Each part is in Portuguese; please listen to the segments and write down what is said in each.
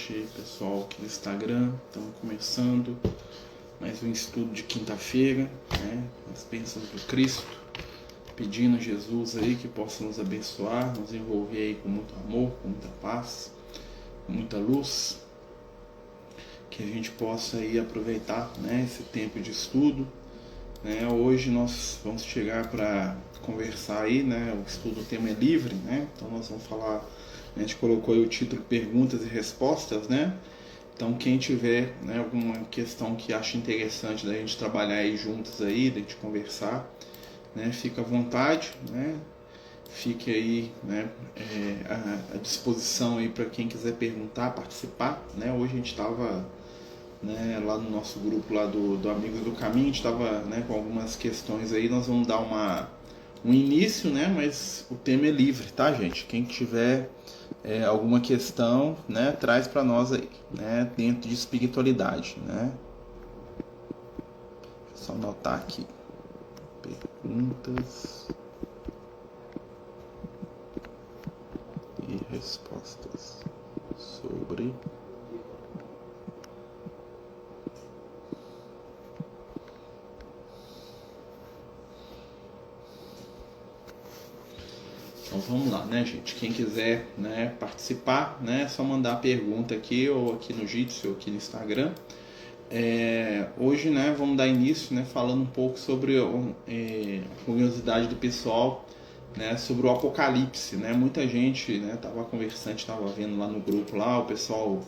noite, pessoal aqui do Instagram. Estamos começando mais um estudo de quinta-feira, né? As bênçãos do Cristo, pedindo a Jesus aí que possa nos abençoar, nos envolver aí com muito amor, com muita paz, com muita luz, que a gente possa aí aproveitar, né, esse tempo de estudo, né? Hoje nós vamos chegar para conversar aí, né? O estudo, o tema é livre, né? Então nós vamos falar, a gente colocou aí o título Perguntas e Respostas, né? Então quem tiver, né, alguma questão que acha interessante da gente trabalhar aí juntos aí, da gente conversar, né, fica à vontade, né? Fique aí, né, à disposição aí para quem quiser perguntar, participar, né? Hoje a gente estava, né, lá no nosso grupo lá do Amigos do Caminho, a gente estava, né, com algumas questões aí, nós vamos dar um início, né, mas o tema é livre, tá, gente? Quem tiver alguma questão, né, traz para nós aí, né, dentro de espiritualidade, né? Deixa eu só anotar aqui. Perguntas e respostas sobre Então vamos lá, né, gente? Quem quiser, né, participar, né, é só mandar a pergunta aqui, ou aqui no Jitsi, ou aqui no Instagram. Hoje, né, vamos dar início, né, falando um pouco sobre a curiosidade do pessoal, né, sobre o Apocalipse, né? Muita gente, né, estava conversando, estava vendo lá no grupo lá, o pessoal,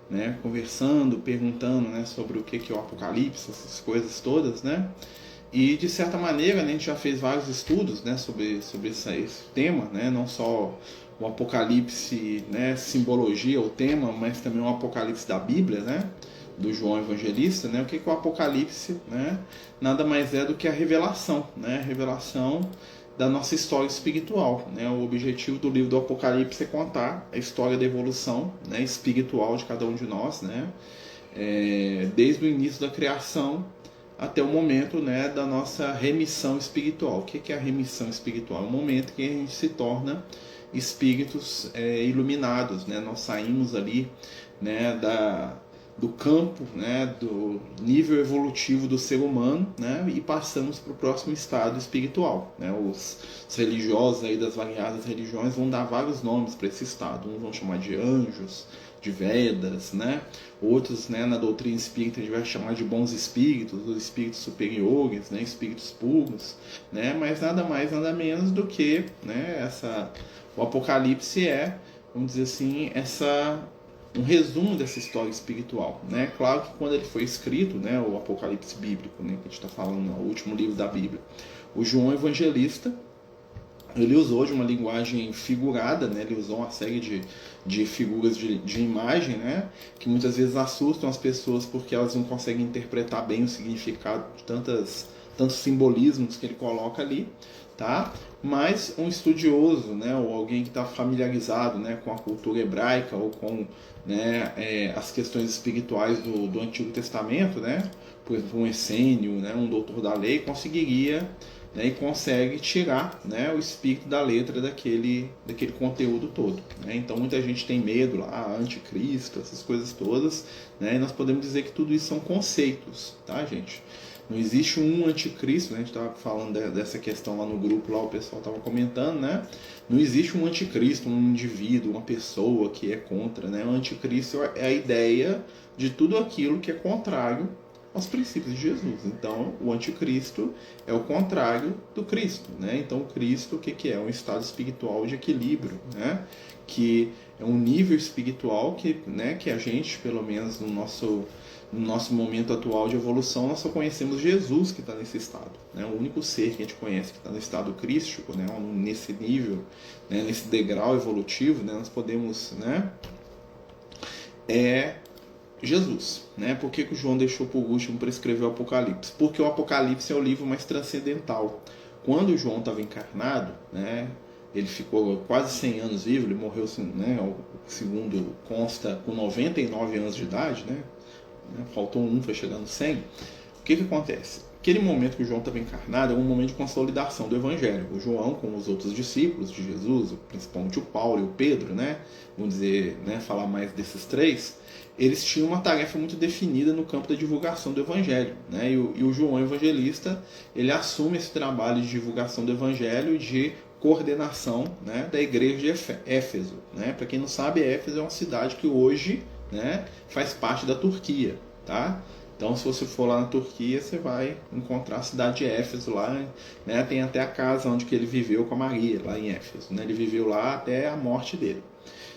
né, conversando, perguntando, né, sobre o que é o Apocalipse, essas coisas todas, né? E de certa maneira, né, a gente já fez vários estudos, né, sobre esse tema, né, não só o Apocalipse, né, simbologia, o tema, mas também o Apocalipse da Bíblia, né, do João Evangelista, né. O que é o Apocalipse, né? Nada mais é do que a revelação, né, a revelação da nossa história espiritual, né. O objetivo do livro do Apocalipse é contar a história da evolução, né, espiritual de cada um de nós, né, desde o início da criação até o momento, né, da nossa remissão espiritual. O que é a remissão espiritual? É o momento que a gente se torna espíritos iluminados, né? Nós saímos ali, né, do campo, né, do nível evolutivo do ser humano, né, e passamos para o próximo estado espiritual, né? Os religiosos aí das variadas religiões vão dar vários nomes para esse estado. Uns vão chamar de anjos, de Vedas, né? Outros, né, na doutrina espírita a gente vai chamar de bons espíritos, os espíritos superiores, né, espíritos puros, né? Mas nada mais, nada menos do que, né, o Apocalipse vamos dizer assim, um resumo dessa história espiritual, né? Claro que quando ele foi escrito, né, o Apocalipse bíblico, né, que a gente está falando, o último livro da Bíblia, o João Evangelista, ele usou de uma linguagem figurada, né? Ele usou uma série de figuras de imagem, né? Que muitas vezes assustam as pessoas porque elas não conseguem interpretar bem o significado de tantos simbolismos que ele coloca ali, tá? Mas um estudioso, né, ou alguém que está familiarizado, né, com a cultura hebraica ou com, né, as questões espirituais do Antigo Testamento, né? Por exemplo, um essênio, né, um doutor da lei, conseguiria, né, e consegue tirar, né, o espírito da letra daquele conteúdo todo, né? Então muita gente tem medo lá, anticristo, essas coisas todas, né? E nós podemos dizer que tudo isso são conceitos, tá, gente? Não existe um anticristo, né? A gente estava falando dessa questão lá no grupo, lá o pessoal estava comentando, né? Não existe um anticristo, um indivíduo, uma pessoa que é contra, né? O anticristo é a ideia de tudo aquilo que é contrário aos princípios de Jesus. Então, o anticristo é o contrário do Cristo, né? Então, o Cristo, o que é? Um estado espiritual de equilíbrio, né? Que é um nível espiritual que, né, que a gente, pelo menos no nosso momento atual de evolução, nós só conhecemos Jesus que está nesse estado, né? O único ser que a gente conhece que está no estado crístico, né, nesse nível, né, nesse degrau evolutivo, né, nós podemos, né, Jesus, né? Por que o João deixou por último para escrever o Apocalipse? Porque o Apocalipse é o livro mais transcendental. Quando o João estava encarnado, né, ele ficou quase 100 anos vivo, ele morreu, né, segundo consta, com 99 anos de idade, né? Faltou um para chegar no 100. O que acontece? Aquele momento que o João estava encarnado é um momento de consolidação do Evangelho. O João, com os outros discípulos de Jesus, principalmente o Paulo e o Pedro, né, vamos dizer, né, falar mais desses três, eles tinham uma tarefa muito definida no campo da divulgação do Evangelho. Né, e o João Evangelista, ele assume esse trabalho de divulgação do Evangelho e de coordenação, né, da igreja de Éfeso. Né? Para quem não sabe, Éfeso é uma cidade que hoje, né, faz parte da Turquia. Tá? Então, se você for lá na Turquia, você vai encontrar a cidade de Éfeso lá, né? Tem até a casa onde que ele viveu com a Maria, lá em Éfeso. Né? Ele viveu lá até a morte dele.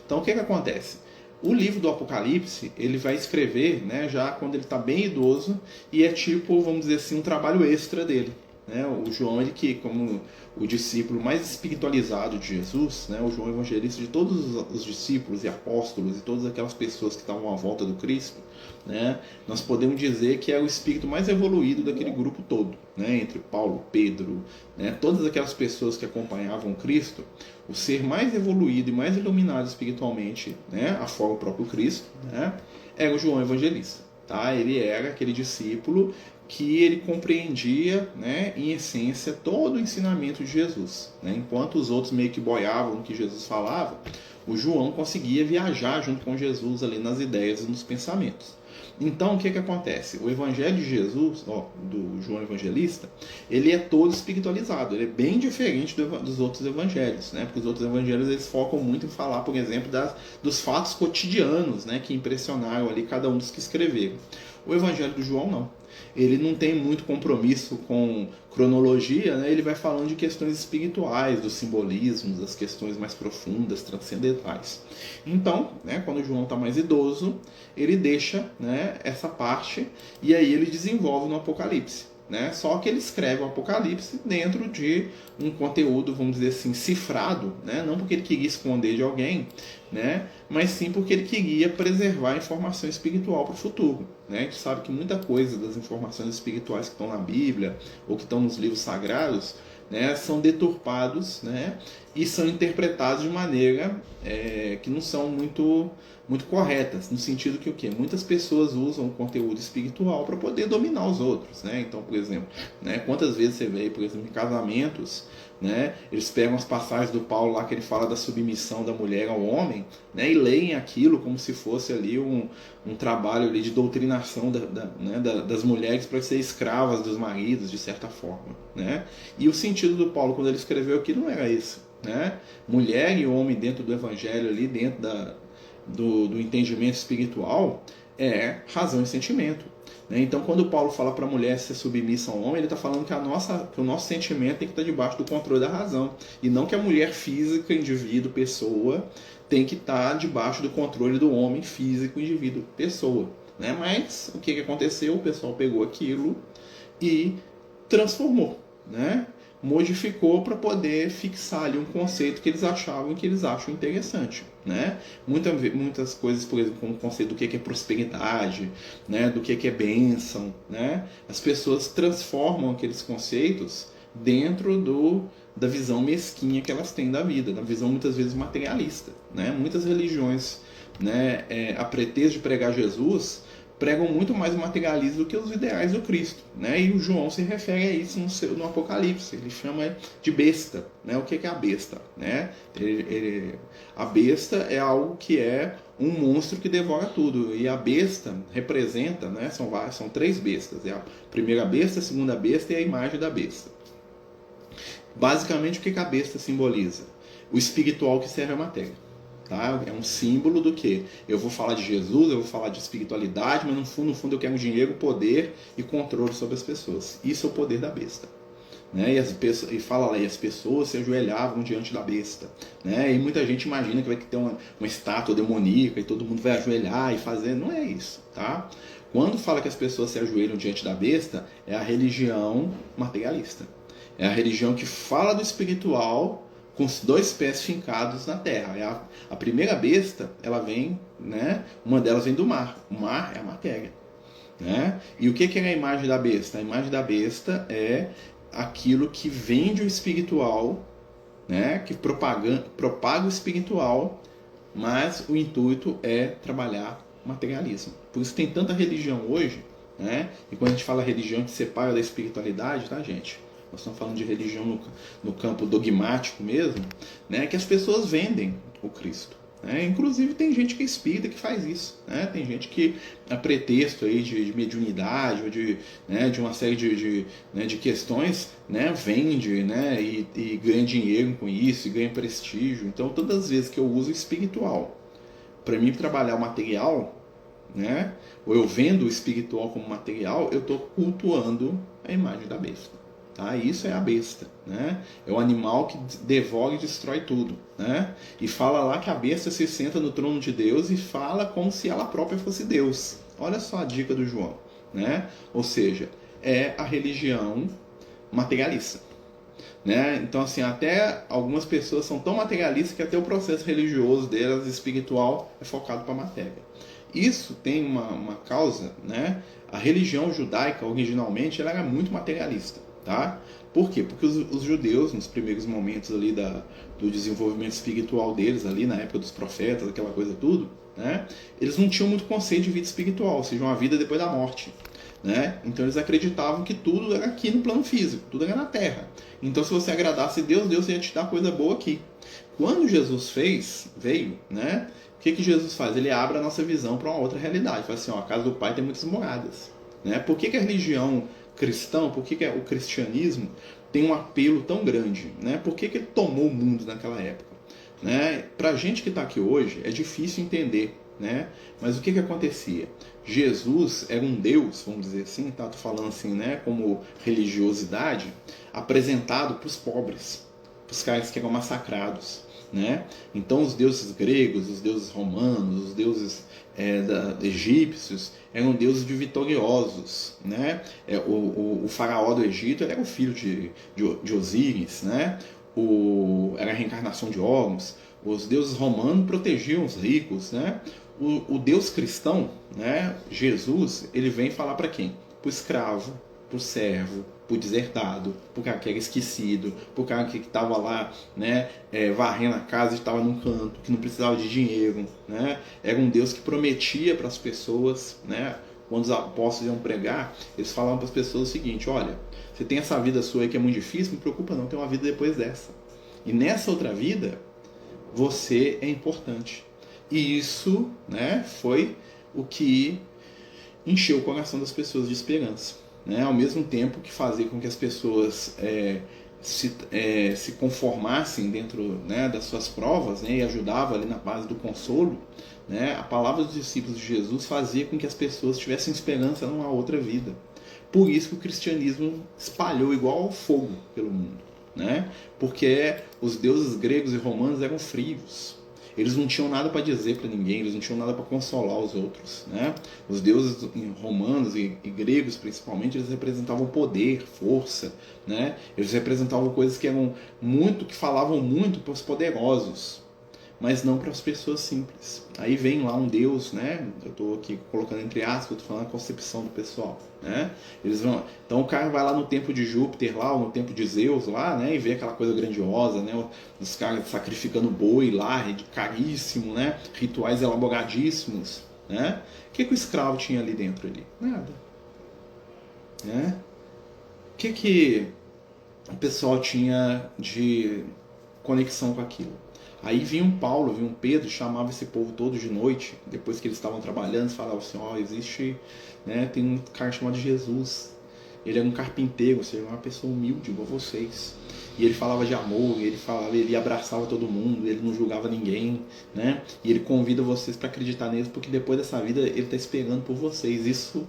Então, o que acontece? O livro do Apocalipse, ele vai escrever, né, já quando ele está bem idoso, e é tipo, vamos dizer assim, um trabalho extra dele. Né? O João, ele que, como o discípulo mais espiritualizado de Jesus, né, o João Evangelista de todos os discípulos e apóstolos e todas aquelas pessoas que estavam à volta do Cristo, né, nós podemos dizer que é o espírito mais evoluído daquele grupo todo, né, entre Paulo, Pedro, né, todas aquelas pessoas que acompanhavam Cristo, o ser mais evoluído e mais iluminado espiritualmente, né, afora o próprio Cristo, né, era o João Evangelista. Tá? Ele era aquele discípulo que ele compreendia, né, em essência, todo o ensinamento de Jesus. Né? Enquanto os outros meio que boiavam no que Jesus falava, o João conseguia viajar junto com Jesus ali nas ideias e nos pensamentos. Então, o que acontece? O Evangelho de Jesus, do João Evangelista, ele é todo espiritualizado, ele é bem diferente dos outros evangelhos, né? Porque os outros evangelhos eles focam muito em falar, por exemplo, dos fatos cotidianos, né, que impressionaram ali cada um dos que escreveram. O Evangelho do João não. Ele não tem muito compromisso com cronologia, né? Ele vai falando de questões espirituais, dos simbolismos, das questões mais profundas, transcendentais. Então, né, quando o João está mais idoso, ele deixa, né, essa parte e aí ele desenvolve no Apocalipse. Né? Só que ele escreve o Apocalipse dentro de um conteúdo, vamos dizer assim, cifrado, né? Não porque ele queria esconder de alguém, né? Mas sim porque ele queria preservar a informação espiritual para o futuro. Né? A gente sabe que muita coisa das informações espirituais que estão na Bíblia ou que estão nos livros sagrados, né, são deturpados, né, e são interpretados de maneira que não são muito corretas, no sentido que o quê? Muitas pessoas usam o conteúdo espiritual para poder dominar os outros. Né? Então, por exemplo, né, quantas vezes você vê, por exemplo, em casamentos, né, eles pegam as passagens do Paulo lá que ele fala da submissão da mulher ao homem, né, e leem aquilo como se fosse ali um trabalho ali de doutrinação das mulheres para ser escravas dos maridos, de certa forma. Né? E o sentido do Paulo quando ele escreveu aquilo não era esse. Né? Mulher e homem dentro do evangelho, ali dentro do entendimento espiritual, é razão e sentimento. Né? Então, quando o Paulo fala para a mulher ser submissa ao homem, ele está falando que o nosso sentimento tem que estar debaixo do controle da razão. E não que a mulher física, indivíduo, pessoa, tem que estar debaixo do controle do homem físico, indivíduo, pessoa. Né? Mas o que aconteceu? O pessoal pegou aquilo e transformou. Né? Modificou para poder fixar ali um conceito que eles achavam que eles acham interessante. Né? Muitas coisas, por exemplo, como o conceito do que é prosperidade, né? Do que é bênção. Né? As pessoas transformam aqueles conceitos dentro da visão mesquinha que elas têm da vida, da visão muitas vezes materialista. Né? Muitas religiões, né, a pretexto de pregar Jesus, pregam muito mais o materialismo do que os ideais do Cristo. Né? E o João se refere a isso no Apocalipse. Ele chama de besta. Né? O que é a besta? Né? A besta é algo que é um monstro que devora tudo. E a besta representa, né, são três bestas. É a primeira besta, a segunda besta e a imagem da besta. Basicamente, o que a besta simboliza? O espiritual que serve à matéria. Tá? É um símbolo do que? Eu vou falar de Jesus, eu vou falar de espiritualidade, mas no fundo eu quero dinheiro, poder e controle sobre as pessoas. Isso é o poder da besta. Né? E fala lá, e as pessoas se ajoelhavam diante da besta. Né? E muita gente imagina que vai ter uma estátua demoníaca e todo mundo vai ajoelhar e fazer. Não é isso. Tá? Quando fala que as pessoas se ajoelham diante da besta, é a religião materialista. É a religião que fala do espiritual com os dois pés fincados na terra. A primeira besta, ela vem, né? Uma delas vem do mar. O mar é a matéria. Né? E o que é a imagem da besta? A imagem da besta é aquilo que vende o espiritual, né? Que propaga o espiritual, mas o intuito é trabalhar o materialismo. Por isso tem tanta religião hoje, né? E quando a gente fala religião que separa da espiritualidade, tá, gente? Nós estamos falando de religião no campo dogmático mesmo, né? Que as pessoas vendem o Cristo. Inclusive tem gente que é espírita que faz isso, né? Tem gente que, a pretexto aí de mediunidade ou de uma série de questões, né? Vende, né? E ganha dinheiro com isso, e ganha prestígio. Então todas as vezes que eu uso o espiritual para mim trabalhar o material, né? Ou eu vendo o espiritual como material, eu estou cultuando a imagem da besta. Tá? Isso é a besta, né? É o animal que devora e destrói tudo, né? E fala lá que a besta se senta no trono de Deus e fala como se ela própria fosse Deus. Olha só a dica do João, né? Ou seja, é a religião materialista, né? Então, assim, até algumas pessoas são tão materialistas que até o processo religioso delas, espiritual, é focado para a matéria. Isso tem uma causa, né? A religião judaica, originalmente, ela era muito materialista. Tá? Por quê? Porque os judeus, nos primeiros momentos ali do desenvolvimento espiritual deles, ali na época dos profetas, aquela coisa tudo, né? Eles não tinham muito conceito de vida espiritual, ou seja, uma vida depois da morte. Né? Então eles acreditavam que tudo era aqui no plano físico, tudo era na terra. Então se você agradasse Deus, Deus ia te dar coisa boa aqui. Quando Jesus veio, né? O que Jesus faz? Ele abre a nossa visão para uma outra realidade. Fala assim, ó, a casa do Pai tem muitas moradas. Né? Por que a religião cristão, por que o cristianismo tem um apelo tão grande? Né? Por que ele tomou o mundo naquela época? Né? Para a gente que está aqui hoje, é difícil entender. Né? Mas o que acontecia? Jesus era um Deus, vamos dizer assim, tá? Tô falando assim, né? Como religiosidade, apresentado para os pobres, para os caras que eram massacrados. Né? Então os deuses gregos, os deuses romanos, os deuses egípcios eram deuses de vitoriosos. Né? O faraó do Egito era o filho de Osíris, né? Era a reencarnação de Horus. Os deuses romanos protegiam os ricos. Né? O Deus cristão, né? Jesus, ele vem falar para quem? Para o escravo, para o servo, para o desertado, para o cara que era esquecido, para o cara que estava lá, né, varrendo a casa e estava num canto, que não precisava de dinheiro. Né? Era um Deus que prometia para as pessoas, né? Quando os apóstolos iam pregar, eles falavam para as pessoas o seguinte: olha, você tem essa vida sua aí que é muito difícil, não preocupa não, tem uma vida depois dessa. E nessa outra vida, você é importante. E isso, né, foi o que encheu o coração das pessoas de esperança. Né? Ao mesmo tempo que fazia com que as pessoas se conformassem dentro, né, das suas provas, né, e ajudava ali na base do consolo, né, a palavra dos discípulos de Jesus fazia com que as pessoas tivessem esperança numa outra vida. Por isso que o cristianismo espalhou igual fogo pelo mundo. Né? Porque os deuses gregos e romanos eram frios. Eles não tinham nada para dizer para ninguém, eles não tinham nada para consolar os outros. Né? Os deuses romanos e gregos, principalmente, eles representavam poder, força. Né? Eles representavam coisas que falavam muito para os poderosos, mas não para as pessoas simples. Aí vem lá um Deus, né? Eu estou aqui colocando entre aspas, eu estou falando a concepção do pessoal. Né? Então o cara vai lá no templo de Júpiter, lá, ou no templo de Zeus, lá, né? E vê aquela coisa grandiosa, né? Os caras sacrificando boi lá, caríssimo, né? Rituais elaboradíssimos. Né? O que o escravo tinha ali dentro? Nada. Né? O que o pessoal tinha de conexão com aquilo? Aí vinha um Paulo, vinha um Pedro, chamava esse povo todo de noite, depois que eles estavam trabalhando, falava assim, existe, né, tem um cara chamado Jesus, ele era um carpinteiro, ou seja, uma pessoa humilde igual vocês, e ele falava de amor, ele abraçava todo mundo, ele não julgava ninguém, né, e ele convida vocês para acreditar nele, porque depois dessa vida ele está esperando por vocês. Isso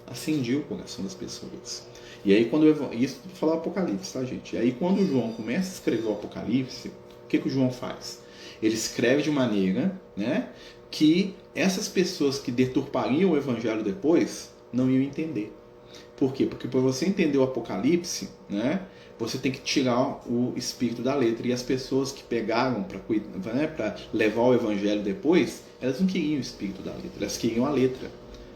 acendia o coração das pessoas. E aí isso fala o Apocalipse, tá, gente? E aí quando o João começa a escrever o Apocalipse, o que o João faz? Ele escreve de maneira, né, que essas pessoas que deturpariam o Evangelho depois não iam entender. Por quê? Porque para você entender o Apocalipse, né, você tem que tirar o espírito da letra. E as pessoas que pegaram para levar o Evangelho depois, elas não queriam o espírito da letra, elas queriam a letra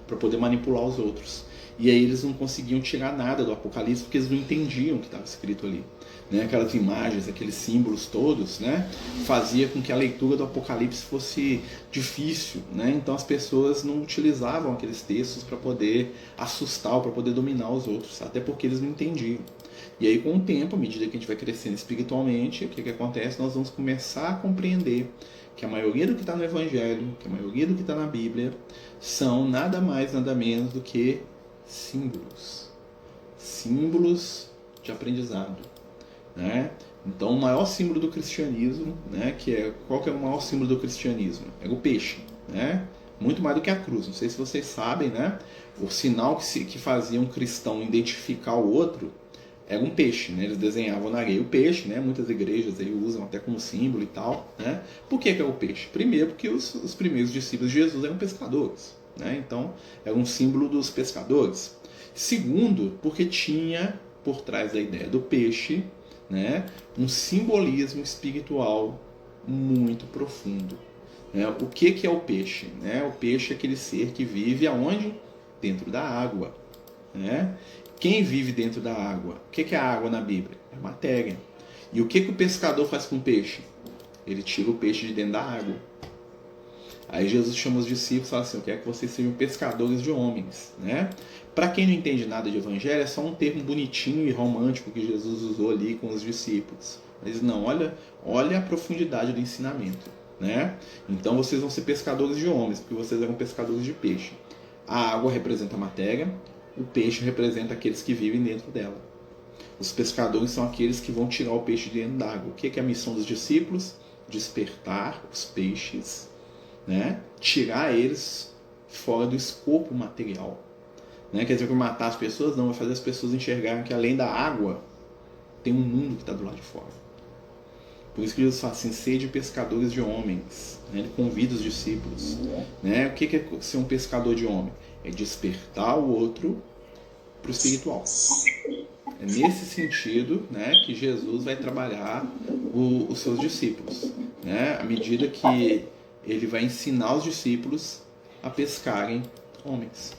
para poder manipular os outros. E aí eles não conseguiam tirar nada do Apocalipse porque eles não entendiam o que estava escrito ali. Né? Aquelas imagens, aqueles símbolos todos, né? Fazia com que a leitura do Apocalipse fosse difícil. Né? Então as pessoas não utilizavam aqueles textos para poder assustar ou para poder dominar os outros, até porque eles não entendiam. E aí, com o tempo, à medida que a gente vai crescendo espiritualmente, o que acontece? Nós vamos começar a compreender que a maioria do que está no Evangelho, que a maioria do que está na Bíblia, são nada mais, nada menos do que símbolos. Símbolos de aprendizado. Né? Então, o maior símbolo do cristianismo, né, qual que é o maior símbolo do cristianismo? É o peixe. Né? Muito mais do que a cruz. Não sei se vocês sabem, né? O sinal que fazia um cristão identificar o outro era um peixe, né? Eles desenhavam na areia o peixe, né? Muitas igrejas aí usam até como símbolo e tal, né? Por que é o peixe? Primeiro, porque os primeiros discípulos de Jesus eram pescadores, né? Então, era um símbolo dos pescadores. Segundo, porque tinha por trás da ideia do peixe, né, um simbolismo espiritual muito profundo. Né? O que é o peixe? Né? O peixe é aquele ser que vive aonde? Dentro da água. Né? Quem vive dentro da água? O que é a água na Bíblia? É matéria. E o que o pescador faz com o peixe? Ele tira o peixe de dentro da água. Aí Jesus chama os discípulos e fala assim: eu quero que vocês sejam pescadores de homens. Né? Para quem não entende nada de evangelho, é só um termo bonitinho e romântico que Jesus usou ali com os discípulos. Mas não, olha a profundidade do ensinamento. Né? Então vocês vão ser pescadores de homens, porque vocês eram pescadores de peixe. A água representa a matéria, o peixe representa aqueles que vivem dentro dela. Os pescadores são aqueles que vão tirar o peixe de dentro da água. O que é a missão dos discípulos? Despertar os peixes, né? Tirar eles fora do escopo material. Né? Quer dizer que matar as pessoas? Não, vai fazer as pessoas enxergarem que além da água tem um mundo que está do lado de fora. Por isso que Jesus fala assim: sede pescadores de homens. Né? Ele convida os discípulos. Né? O que é ser um pescador de homem? É despertar o outro para o espiritual. É nesse sentido, né, que Jesus vai trabalhar os seus discípulos. Né? À medida que ele vai ensinar os discípulos a pescarem homens.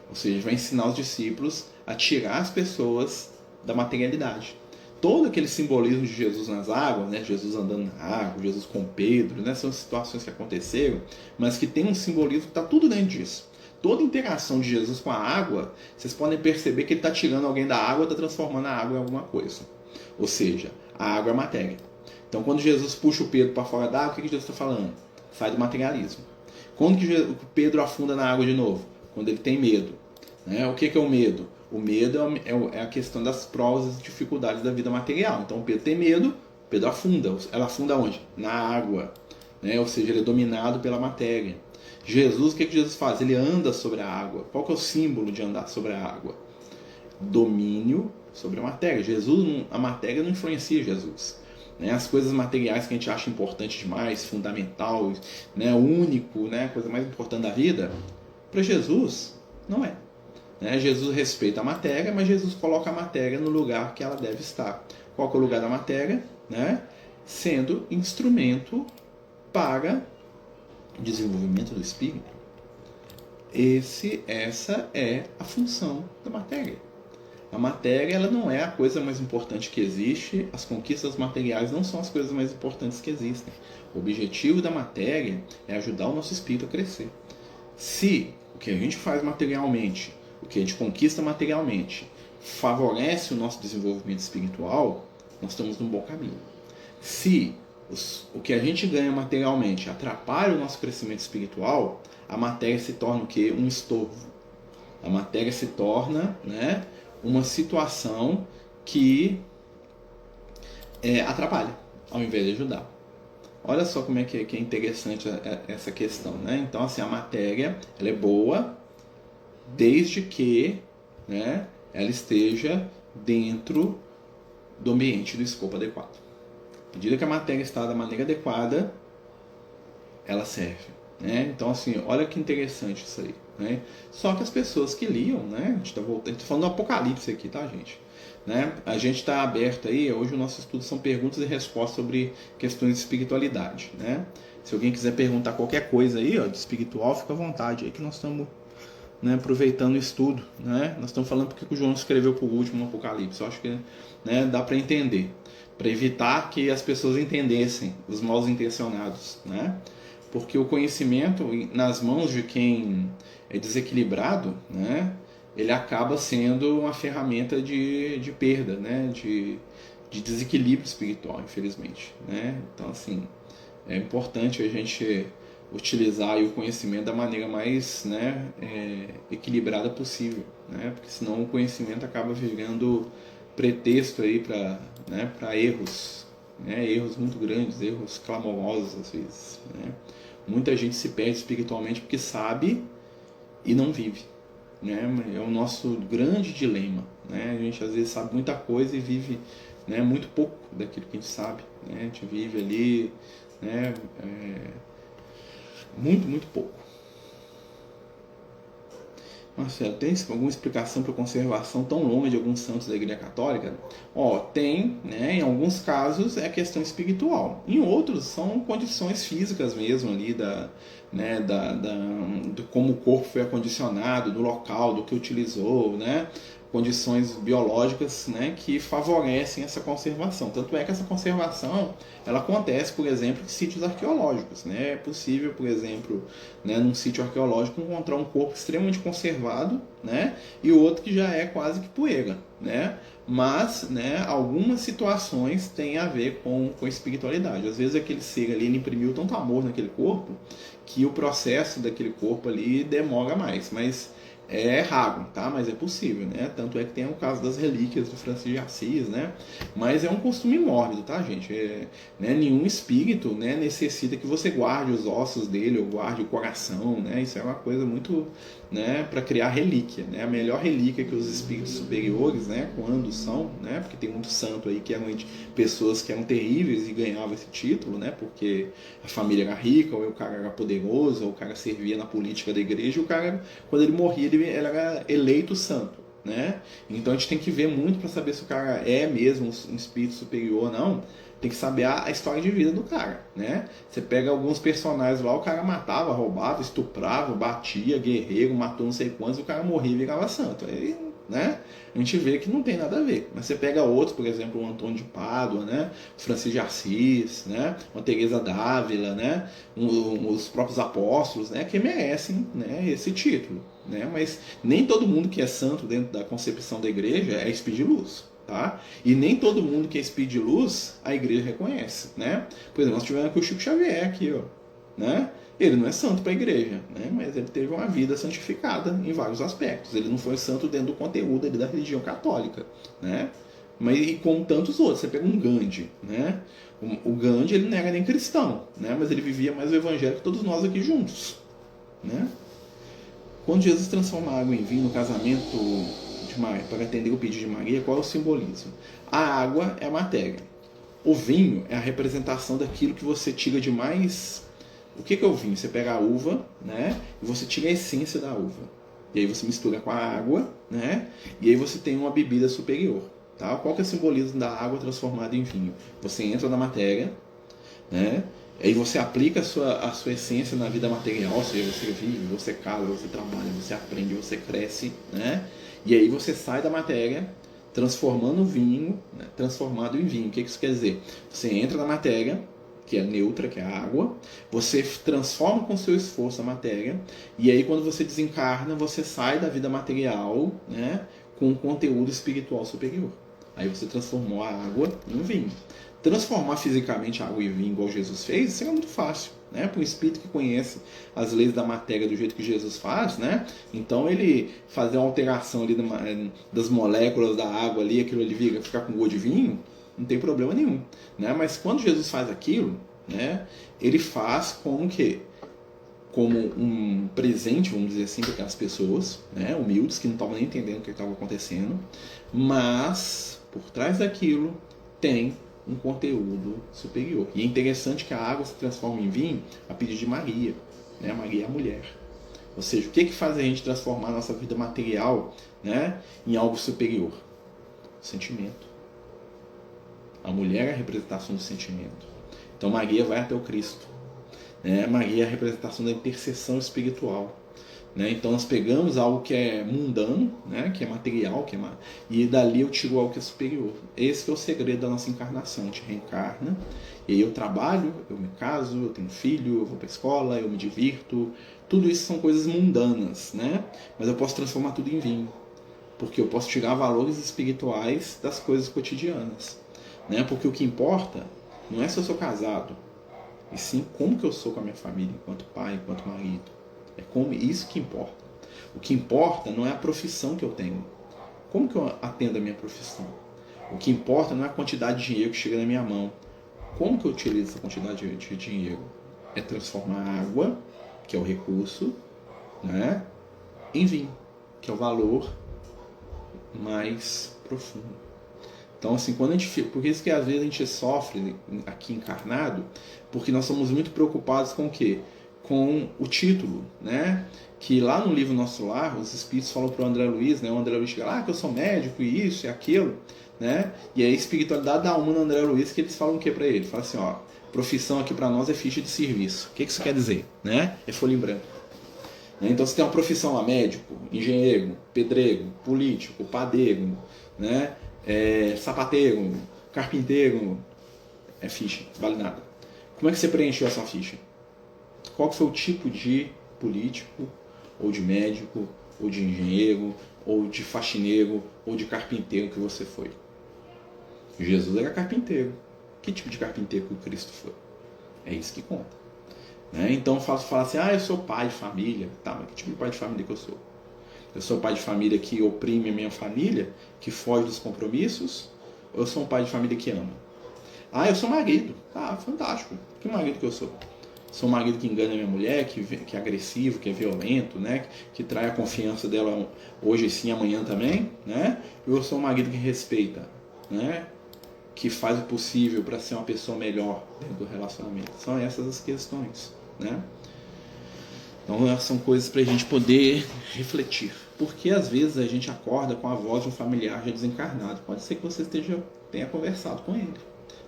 Ou seja, vai ensinar os discípulos a tirar as pessoas da materialidade. Todo aquele simbolismo de Jesus nas águas, né? Jesus andando na água, Jesus com Pedro, né? São situações que aconteceram, mas que tem um simbolismo que está tudo dentro disso. Toda interação de Jesus com a água, vocês podem perceber que ele está tirando alguém da água e está transformando a água em alguma coisa. Ou seja, a água é matéria. Então, quando Jesus puxa o Pedro para fora da água, o que Jesus está falando? Sai do materialismo. Quando que Pedro afunda na água de novo? Quando ele tem medo. Né? O que é o medo? O medo é a questão das provas e dificuldades da vida material. Então, Pedro tem medo, Pedro afunda. Ela afunda onde? Na água. Né? Ou seja, ele é dominado pela matéria. Jesus, o que Jesus faz? Ele anda sobre a água. Qual que é o símbolo de andar sobre a água? Domínio sobre a matéria. A matéria não influencia Jesus. Né? As coisas materiais que a gente acha importante demais, fundamental, né? Único, né? A coisa mais importante da vida, para Jesus, não é. Né? Jesus respeita a matéria, mas Jesus coloca a matéria no lugar que ela deve estar. Qual que é o lugar da matéria? Né? Sendo instrumento para desenvolvimento do espírito. Essa é a função da matéria. A matéria, ela não é a coisa mais importante que existe, as conquistas materiais não são as coisas mais importantes que existem. O objetivo da matéria é ajudar o nosso espírito a crescer. Se o que a gente faz materialmente, o que a gente conquista materialmente, favorece o nosso desenvolvimento espiritual, nós estamos num bom caminho. Se o que a gente ganha materialmente atrapalha o nosso crescimento espiritual, a matéria se torna o quê? Um estorvo. A matéria se torna, né, uma situação que atrapalha, ao invés de ajudar. Olha só como é que é interessante essa questão. Né? Então, assim, a matéria ela é boa desde que, né, ela esteja dentro do ambiente do escopo adequado. À medida que a matéria está da maneira adequada, ela serve. Né? Então, assim, olha que interessante isso aí. Né? Só que as pessoas que liam, né? A gente está falando do Apocalipse aqui, tá, gente? Né? A gente está aberto aí, hoje o nosso estudo são perguntas e respostas sobre questões de espiritualidade. Né? Se alguém quiser perguntar qualquer coisa aí, ó, de espiritual, fica à vontade aí que nós estamos né, aproveitando o estudo, né? Nós estamos falando porque o João escreveu por último no Apocalipse. Eu acho que, né, dá para entender, para evitar que as pessoas entendessem, os mal intencionados, né? Porque o conhecimento nas mãos de quem é desequilibrado, né, ele acaba sendo uma ferramenta de perda, né, de desequilíbrio espiritual, infelizmente, né? Então, assim, é importante a gente utilizar o conhecimento da maneira mais, né, equilibrada possível, né? Porque senão o conhecimento acaba virando pretexto aí para, né, para erros, né? Erros muito grandes, erros clamorosos às vezes, né? Muita gente se perde espiritualmente porque sabe e não vive, né? É o nosso grande dilema, né? A gente às vezes sabe muita coisa e vive, né, muito pouco daquilo que a gente sabe, né? A gente vive ali, né, muito pouco. Marcelo, tem alguma explicação para a conservação tão longa de alguns santos da Igreja Católica? Tem, né? Em alguns casos é questão espiritual. Em outros são condições físicas mesmo ali né, do como o corpo foi acondicionado, do local, do que utilizou, né? Condições biológicas, né, que favorecem essa conservação. Tanto é que essa conservação ela acontece, por exemplo, em sítios arqueológicos, né? É possível, por exemplo, né, num sítio arqueológico encontrar um corpo extremamente conservado, né, e outro que já é quase que poeira, né? Mas, né, algumas situações têm a ver com espiritualidade. Às vezes aquele ser ali ele imprimiu tanto amor naquele corpo que o processo daquele corpo ali demora mais, mas é raro, tá? Mas é possível, né? Tanto é que tem o caso das relíquias do Francisco de Assis, né? Mas é um costume mórbido, tá, gente? Né? Nenhum espírito, né, necessita que você guarde os ossos dele ou guarde o coração, né? Isso é uma coisa muito, né, para criar relíquia, né? A melhor relíquia que os espíritos superiores, né, quando são, né? Porque tem muito santo aí que eram pessoas que eram terríveis e ganhavam esse título, né? Porque a família era rica, ou o cara era poderoso, ou o cara servia na política da igreja, e o cara, quando ele morria, ele era eleito santo, né? Então a gente tem que ver muito para saber se o cara é mesmo um espírito superior ou não. Tem que saber a história de vida do cara, né? Você pega alguns personagens lá, o cara matava, roubava, estuprava, batia, guerreiro, matou não sei quantos, e o cara morria e virava santo. Aí, né, a gente vê que não tem nada a ver. Mas você pega outros, por exemplo, o Antônio de Pádua, né, o Francisco de Assis, né, uma Teresa d'Ávila, né, os próprios apóstolos, né, que merecem, né, esse título, né? Mas nem todo mundo que é santo dentro da concepção da igreja é espírito de luz. Tá? E nem todo mundo que é espírito de luz a igreja reconhece, né? Por exemplo, nós tivemos aqui o Chico Xavier aqui, ó, né? Ele não é santo para a igreja, né? Mas ele teve uma vida santificada em vários aspectos. Ele não foi santo dentro do conteúdo ali da religião católica, né? Mas e como tantos outros, você pega um Gandhi, né? O Gandhi ele não era nem cristão, né? Mas ele vivia mais o evangelho que todos nós aqui juntos, né? Quando Jesus transforma a água em vinho no casamento para atender o pedido de Maria, qual é o simbolismo? A água é a matéria. O vinho é a representação daquilo que você tira de mais. O que é o vinho? Você pega a uva, né? E você tira a essência da uva. E aí você mistura com a água, né? E aí você tem uma bebida superior. Tá? Qual que é o simbolismo da água transformada em vinho? Você entra na matéria, né? Aí você aplica a sua essência na vida material, ou seja, você vive, você casa, você trabalha, você aprende, você cresce, né? E aí você sai da matéria, transformando o vinho, né, transformado em vinho. O que isso quer dizer? Você entra na matéria, que é neutra, que é a água, você transforma com seu esforço a matéria, e aí quando você desencarna, você sai da vida material, né, com um conteúdo espiritual superior. Aí você transformou a água em vinho. Transformar fisicamente água em vinho igual Jesus fez, isso é muito fácil, né? Para um espírito que conhece as leis da matéria do jeito que Jesus faz, né? Então ele fazer uma alteração ali das moléculas da água ali, aquilo ali ficar com gosto de vinho, não tem problema nenhum, né? Mas quando Jesus faz aquilo, né? Ele faz como que como um presente, vamos dizer assim, para aquelas pessoas, né, humildes, que não estavam nem entendendo o que estava acontecendo, mas por trás daquilo tem um conteúdo superior. E é interessante que a água se transforma em vinho a pedido de Maria, né? Maria é a mulher. Ou seja, o que faz a gente transformar a nossa vida material, né, em algo superior? O sentimento. A mulher é a representação do sentimento. Então Maria vai até o Cristo. Maria é a representação da intercessão espiritual. Né? Então nós pegamos algo que é mundano, né? Que é material, e dali eu tiro algo que é superior. Esse que é o segredo da nossa encarnação. A gente reencarna, e aí eu trabalho, eu me caso, eu tenho filho, eu vou para a escola, eu me divirto. Tudo isso são coisas mundanas, né? Mas eu posso transformar tudo em vinho, porque eu posso tirar valores espirituais das coisas cotidianas, né? Porque o que importa não é se eu sou casado, e sim como que eu sou com a minha família, enquanto pai, enquanto marido. É como isso que importa. O que importa não é a profissão que eu tenho. Como que eu atendo a minha profissão? O que importa não é a quantidade de dinheiro que chega na minha mão. Como que eu utilizo essa quantidade de dinheiro? É transformar a água, que é o recurso, né, em vinho, que é o valor mais profundo. Então, assim, quando a gente, por isso que às vezes a gente sofre aqui encarnado, porque nós somos muito preocupados com o quê? Com o título, né? Que lá no livro Nosso Lar, os espíritos falam para o André Luiz, né? O André Luiz chega lá, que eu sou médico, e isso e aquilo, né? E aí a espiritualidade dá uma no André Luiz, que eles falam o que para ele? Fala assim, ó, profissão aqui para nós é ficha de serviço. O que isso quer dizer, né? É folha em branco. Então você tem uma profissão lá, médico, engenheiro, pedreiro, político, padeiro, né? Sapateiro, carpinteiro, é ficha, vale nada. Como é que você preencheu essa ficha? Qual que foi o tipo de político, ou de médico, ou de engenheiro, ou de faxineiro, ou de carpinteiro que você foi? Jesus era carpinteiro. Que tipo de carpinteiro que o Cristo foi? É isso que conta. Né? Então fala assim, eu sou pai de família. Tá, mas que tipo de pai de família que eu sou? Eu sou pai de família que oprime a minha família, que foge dos compromissos? Ou eu sou um pai de família que ama? Eu sou marido. Fantástico. Que marido que eu sou? Sou um marido que engana a minha mulher, que é agressivo, que é violento, né? Que trai a confiança dela hoje sim, amanhã também, né? Eu sou um marido que respeita, né? Que faz o possível para ser uma pessoa melhor dentro do relacionamento. São essas as questões, né? Então são coisas para a gente poder refletir. Porque às vezes a gente acorda com a voz de um familiar já desencarnado. Pode ser que você tenha conversado com ele.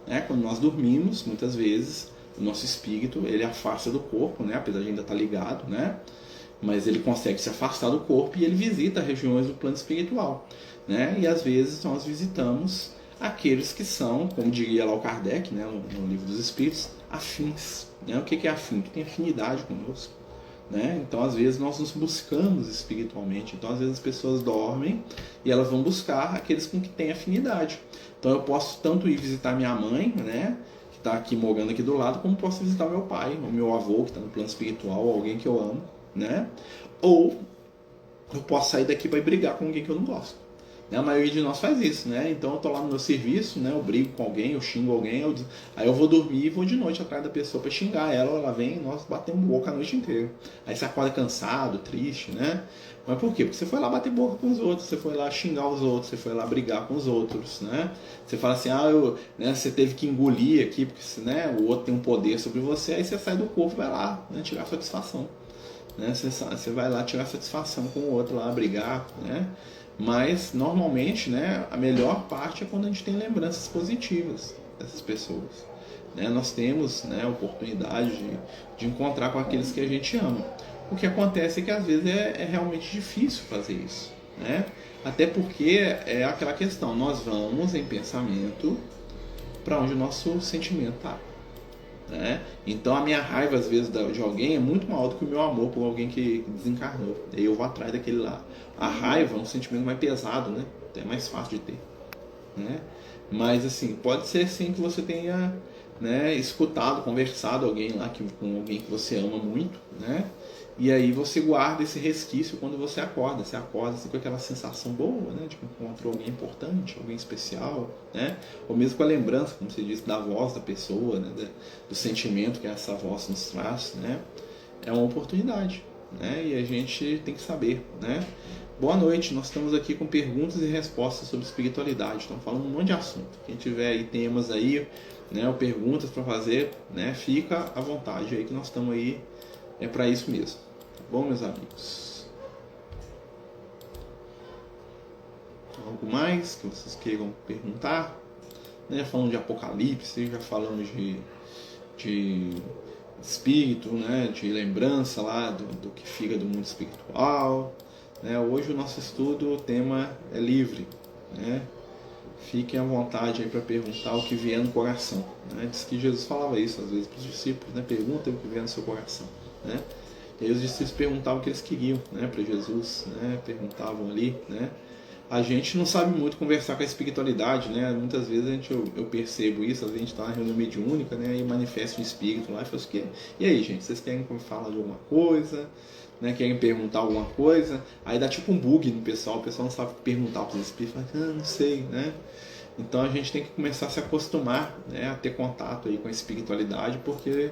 Né? Quando nós dormimos, muitas vezes, o nosso espírito ele afasta do corpo, né? Apesar de ainda estar ligado, né? Mas ele consegue se afastar do corpo e ele visita regiões do plano espiritual. Né? E às vezes nós visitamos aqueles que são, como diria lá o Kardec, né? no Livro dos Espíritos, afins. Né? O que é afim? Que tem afinidade conosco. Né? Então às vezes nós nos buscamos espiritualmente. Então às vezes as pessoas dormem e elas vão buscar aqueles com que tem afinidade. Então eu posso tanto ir visitar minha mãe, né, que está aqui morando aqui do lado, como posso visitar meu pai, ou meu avô que está no plano espiritual, ou alguém que eu amo, né? Ou eu posso sair daqui para ir brigar com alguém que eu não gosto. A maioria de nós faz isso, né? Então eu tô lá no meu serviço, né? Eu brigo com alguém, eu xingo alguém, aí eu vou dormir e vou de noite atrás da pessoa para xingar ela vem e nós batemos boca a noite inteira. Aí você acorda cansado, triste, né? Mas por quê? Porque você foi lá bater boca com os outros, você foi lá xingar os outros, você foi lá brigar com os outros, né? Você fala assim, você teve que engolir aqui, porque né, o outro tem um poder sobre você, aí você sai do corpo e vai lá, né, tirar satisfação. Né? Você vai lá tirar satisfação com o outro lá, brigar, né? Mas normalmente, né, a melhor parte é quando a gente tem lembranças positivas dessas pessoas. Né? Nós temos, né, a oportunidade de encontrar com aqueles que a gente ama. O que acontece é que às vezes é realmente difícil fazer isso. Né? Até porque é aquela questão, nós vamos em pensamento para onde o nosso sentimento está. Né? Então a minha raiva às vezes de alguém é muito maior do que o meu amor por alguém que desencarnou. E eu vou atrás daquele lá. A raiva é um sentimento mais pesado, né? É mais fácil de ter, né? Mas assim, pode ser sim que você tenha, né, escutado, conversado com alguém que você ama muito, né? E aí você guarda esse resquício quando você acorda. Você acorda assim, com aquela sensação boa, né? De que encontrou alguém importante, alguém especial, né? Ou mesmo com a lembrança, como você disse, da voz da pessoa, né? Do sentimento que essa voz nos traz, né? É uma oportunidade, né? E a gente tem que saber, né? Boa noite, nós estamos aqui com perguntas e respostas sobre espiritualidade. Estamos falando um monte de assunto. Quem tiver aí temas aí, né? Ou perguntas para fazer, né? Fica à vontade aí que nós estamos aí, é para isso mesmo. Bom, meus amigos, algo mais que vocês queiram perguntar? Né? Já falamos de Apocalipse, já falamos espírito, né, de lembrança lá do que fica do mundo espiritual. Né? Hoje o nosso estudo, o tema é livre. Né? Fiquem à vontade para perguntar o que vier no coração. Né? Diz que Jesus falava isso às vezes para os discípulos, né? Pergunta o que vier no seu coração. Né? E aí os discípulos perguntavam o que eles queriam, né, para Jesus, né? Perguntavam ali. Né? A gente não sabe muito conversar com a espiritualidade, né? Muitas vezes eu percebo isso, às vezes a gente está na reunião mediúnica, né? E manifesta um espírito lá e fala assim, e aí, gente, vocês querem falar de alguma coisa? Né? Querem perguntar alguma coisa? Aí dá tipo um bug no pessoal, o pessoal não sabe perguntar para os espíritos, fala, não sei, né? Então a gente tem que começar a se acostumar, né? A ter contato aí com a espiritualidade, porque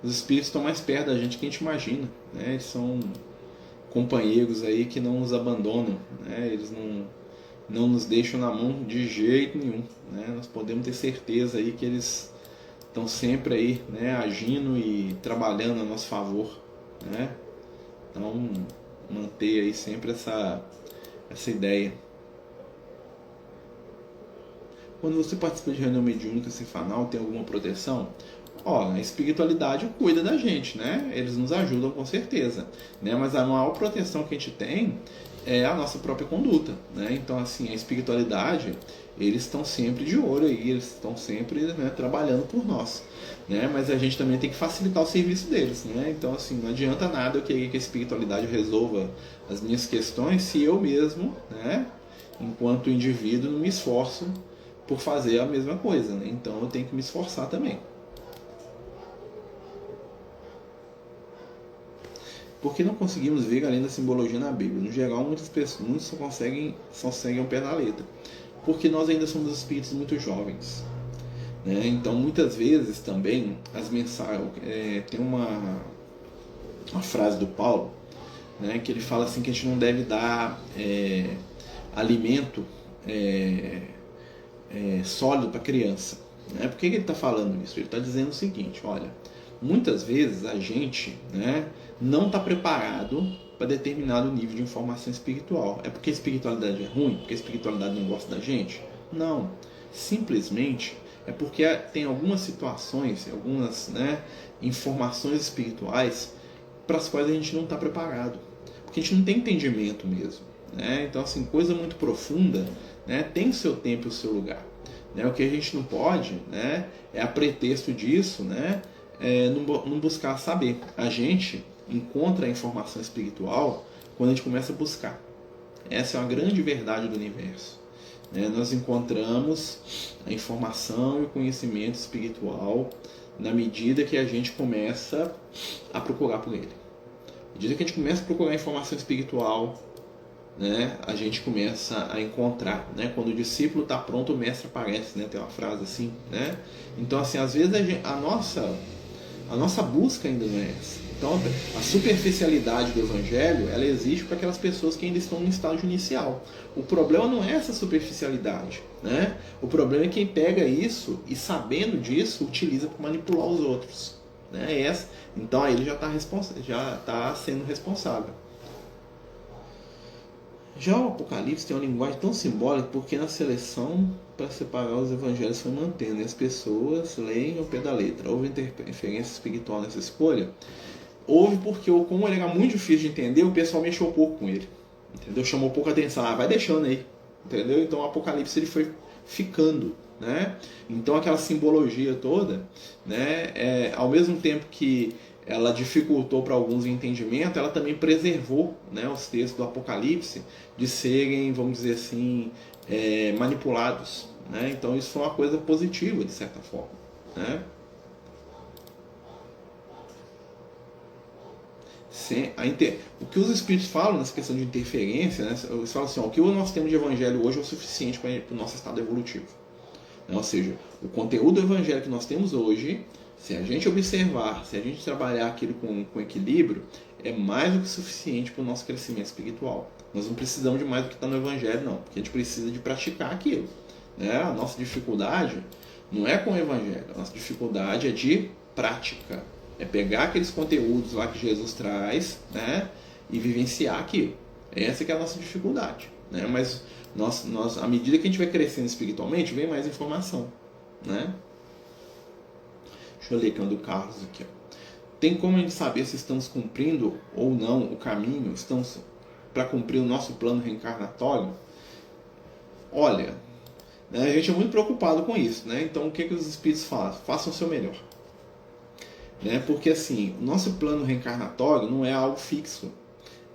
os espíritos estão mais perto da gente que a gente imagina, né? Eles são companheiros aí que não nos abandonam, né? Eles não nos deixam na mão de jeito nenhum, né? Nós podemos ter certeza aí que eles estão sempre aí, né, agindo e trabalhando a nosso favor, né? Então manter aí sempre essa ideia. Quando você participa de reunião mediúnica sinfanal, tem alguma proteção? Ó, a espiritualidade cuida da gente, né? Eles nos ajudam com certeza, né? Mas a maior proteção que a gente tem é a nossa própria conduta, né? Então, assim, a espiritualidade, eles estão sempre de olho aí, eles estão sempre, né, trabalhando por nós, né? Mas a gente também tem que facilitar o serviço deles, né? Então, assim, não adianta nada eu querer que a espiritualidade resolva as minhas questões se eu mesmo, né, enquanto indivíduo, não me esforço por fazer a mesma coisa, né? Então eu tenho que me esforçar também. Porque não conseguimos ver além da simbologia na Bíblia. No geral, muitos só seguem ao pé da letra. Porque nós ainda somos espíritos muito jovens. Né? Então, muitas vezes também, as mensagens... tem uma frase do Paulo, né, que ele fala assim que a gente não deve dar alimento sólido para criança. Né? Por que ele está falando isso? Ele está dizendo o seguinte, olha, muitas vezes a gente, né, não está preparado para determinado nível de informação espiritual. É porque a espiritualidade é ruim? Porque a espiritualidade não gosta da gente? Não. Simplesmente é porque tem algumas situações, algumas, né, informações espirituais para as quais a gente não está preparado. Porque a gente não tem entendimento mesmo. Né? Então, assim, coisa muito profunda, né, tem o seu tempo e o seu lugar. Né? O que a gente não pode, né, é a pretexto disso, né, não buscar saber. A gente encontra a informação espiritual quando a gente começa a buscar. Essa é uma grande verdade do universo. Né? Nós encontramos a informação e o conhecimento espiritual na medida que a gente começa a procurar por ele. Na medida que a gente começa a procurar informação espiritual, né, a gente começa a encontrar, né? Quando o discípulo está pronto, o mestre aparece, né? Tem uma frase assim, né? Então, assim, às vezes a nossa busca ainda não é essa. Então, a superficialidade do evangelho, ela existe para aquelas pessoas que ainda estão no estágio inicial. O problema não é essa superficialidade, né? O problema é quem pega isso e, sabendo disso, utiliza para manipular os outros, né? Então aí ele já está sendo responsável. Já o Apocalipse tem uma linguagem tão simbólica porque na seleção para separar os evangelhos foi mantendo, e as pessoas leem ao pé da letra. Houve interferência espiritual nessa escolha? Houve porque, como ele era muito difícil de entender, o pessoal mexeu pouco com ele, entendeu? Chamou pouca atenção, vai deixando aí, entendeu? Então o Apocalipse ele foi ficando, né? Então aquela simbologia toda, né, ao mesmo tempo que ela dificultou para alguns o entendimento, ela também preservou, né, os textos do Apocalipse de serem, vamos dizer assim, manipulados. Né? Então isso foi uma coisa positiva, de certa forma. Né? O que os espíritos falam nessa questão de interferência, né, eles falam assim, ó, o que nós temos de evangelho hoje é o suficiente para o nosso estado evolutivo. Né? Ou seja, o conteúdo do evangelho que nós temos hoje, se a gente observar, se a gente trabalhar aquilo com equilíbrio, é mais do que suficiente para o nosso crescimento espiritual. Nós não precisamos de mais do que está no evangelho, não, porque a gente precisa de praticar aquilo. Né? A nossa dificuldade não é com o evangelho, a nossa dificuldade é de prática. É pegar aqueles conteúdos lá que Jesus traz, né, e vivenciar aquilo. Essa que é a nossa dificuldade. Né? Mas à medida que a gente vai crescendo espiritualmente, vem mais informação. Né? Deixa eu ler aqui uma do Carlos aqui. Ó. Tem como a gente saber se estamos cumprindo ou não o caminho, estamos para cumprir o nosso plano reencarnatório? Olha, né, a gente é muito preocupado com isso, né? Então o que os espíritos fazem? Façam o seu melhor. Né? Porque assim, o nosso plano reencarnatório não é algo fixo,